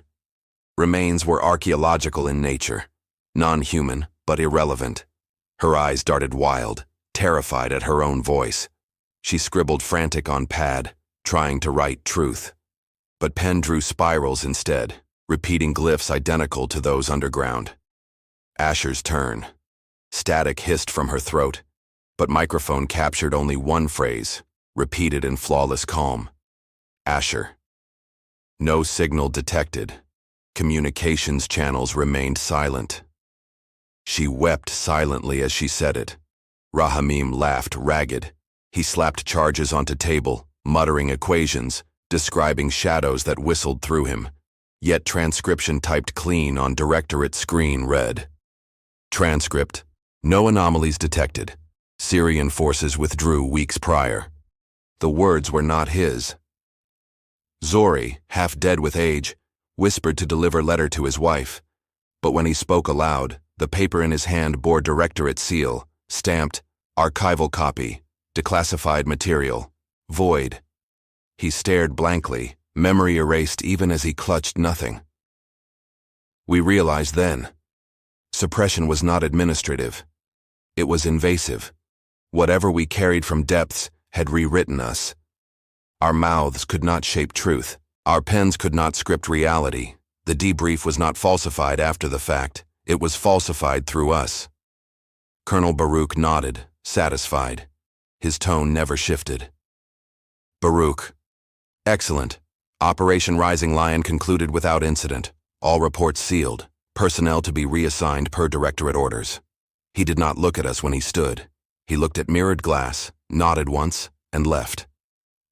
Remains were archaeological in nature, non-human but irrelevant. Her eyes darted wild, terrified at her own voice. She scribbled frantic on pad, trying to write truth. But pen drew spirals instead, repeating glyphs identical to those underground. Asher's turn. Static hissed from her throat, but microphone captured only one phrase, repeated in flawless calm. Asher. No signal detected. Communications channels remained silent. She wept silently as she said it. Rahamim laughed ragged. He slapped charges onto table, muttering equations, describing shadows that whistled through him. Yet transcription typed clean on directorate screen read. Transcript. No anomalies detected. Syrian forces withdrew weeks prior. The words were not his. Zori, half dead with age, whispered to deliver letter to his wife. But when he spoke aloud, the paper in his hand bore directorate seal, stamped, archival copy, declassified material, void. He stared blankly, memory erased even as he clutched nothing. We realized then. Suppression was not administrative. It was invasive. Whatever we carried from depths had rewritten us. Our mouths could not shape truth. Our pens could not script reality. The debrief was not falsified after the fact. It was falsified through us. Colonel Baruch nodded, satisfied. His tone never shifted. Baruch. Excellent. Operation Rising Lion concluded without incident. All reports sealed. Personnel to be reassigned per Directorate orders. He did not look at us when he stood. He looked at mirrored glass, nodded once, and left.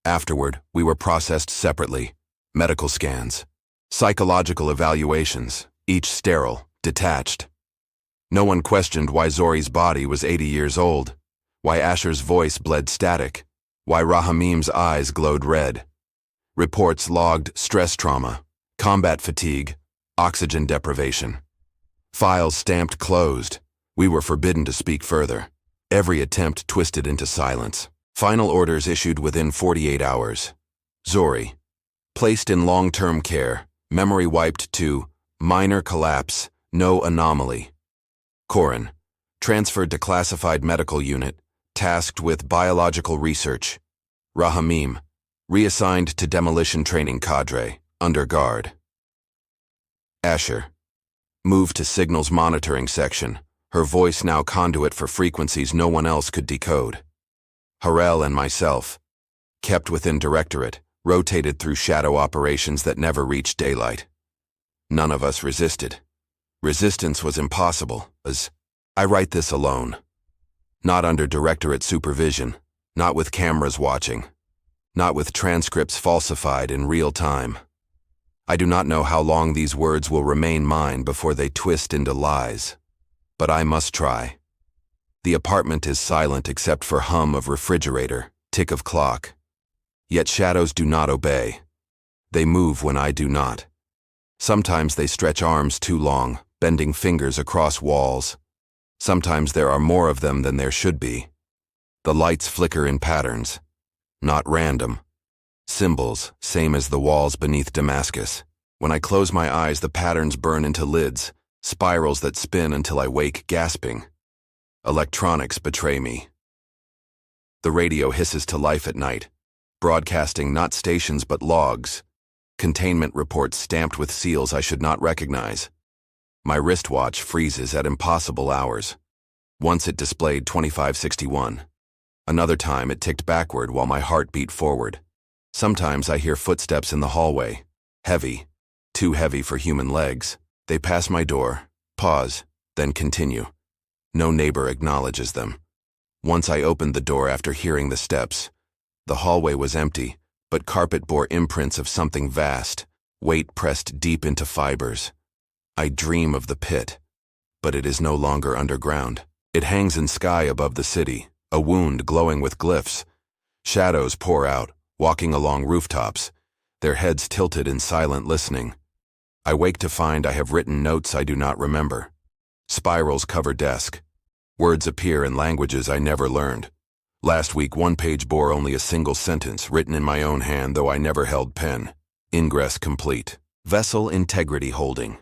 Afterward, we were processed separately. Medical scans. Psychological evaluations, each sterile, detached. No one questioned why Zori's body was 80 years old, why Asher's voice bled static, why Rahamim's eyes glowed red. Reports logged stress trauma, combat fatigue, oxygen deprivation. Files stamped closed. We were forbidden to speak further. Every attempt twisted into silence. Final orders issued within 48 hours. Zori, placed in long-term care, memory wiped to minor collapse, no anomaly. Korin, transferred to classified medical unit, tasked with biological research. Rahamim, reassigned to demolition training cadre, under guard. Asher, moved to signals monitoring section, her voice now conduit for frequencies no one else could decode. Harel and myself, kept within Directorate, rotated through shadow operations that never reached daylight. None of us resisted. Resistance was impossible, as I write this alone. Not under Directorate supervision, not with cameras watching, not with transcripts falsified in real time. I do not know how long these words will remain mine before they twist into lies. But I must try. The apartment is silent except for hum of refrigerator, tick of clock. Yet shadows do not obey. They move when I do not. Sometimes they stretch arms too long, bending fingers across walls. Sometimes there are more of them than there should be. The lights flicker in patterns, not random. Symbols, same as the walls beneath Damascus. When I close my eyes, the patterns burn into lids, spirals that spin until I wake gasping. Electronics betray me. The radio hisses to life at night, broadcasting not stations but logs, containment reports stamped with seals I should not recognize. My wristwatch freezes at impossible hours. Once it displayed 2561. Another time it ticked backward while my heart beat forward. Sometimes I hear footsteps in the hallway, heavy, too heavy for human legs. They pass my door, pause, then continue. No neighbor acknowledges them. Once I opened the door after hearing the steps. The hallway was empty, but carpet bore imprints of something vast, weight pressed deep into fibers. I dream of the pit, but it is no longer underground. It hangs in sky above the city, a wound glowing with glyphs. Shadows pour out, walking along rooftops, their heads tilted in silent listening. I wake to find I have written notes I do not remember. Spirals cover desk. Words appear in languages I never learned. Last week, one page bore only a single sentence, written in my own hand, though I never held pen. Ingress complete. Vessel integrity holding.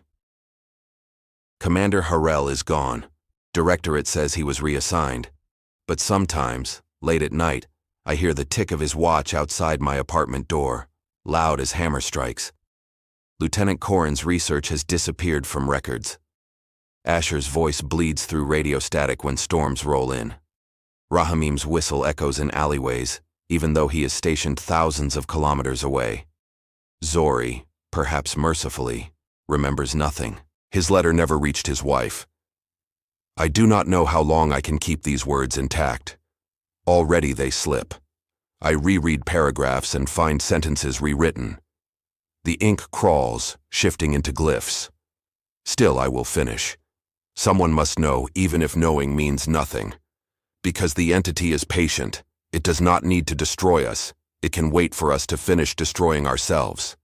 Commander Harel is gone. Directorate says he was reassigned. But sometimes, late at night, I hear the tick of his watch outside my apartment door, loud as hammer strikes. Lieutenant Korin's research has disappeared from records. Asher's voice bleeds through radio static when storms roll in. Rahamim's whistle echoes in alleyways, even though he is stationed thousands of kilometers away. Zori, perhaps mercifully, remembers nothing. His letter never reached his wife. I do not know how long I can keep these words intact. Already they slip. I reread paragraphs and find sentences rewritten. The ink crawls, shifting into glyphs. Still, I will finish. Someone must know, even if knowing means nothing. Because the entity is patient, it does not need to destroy us. It can wait for us to finish destroying ourselves.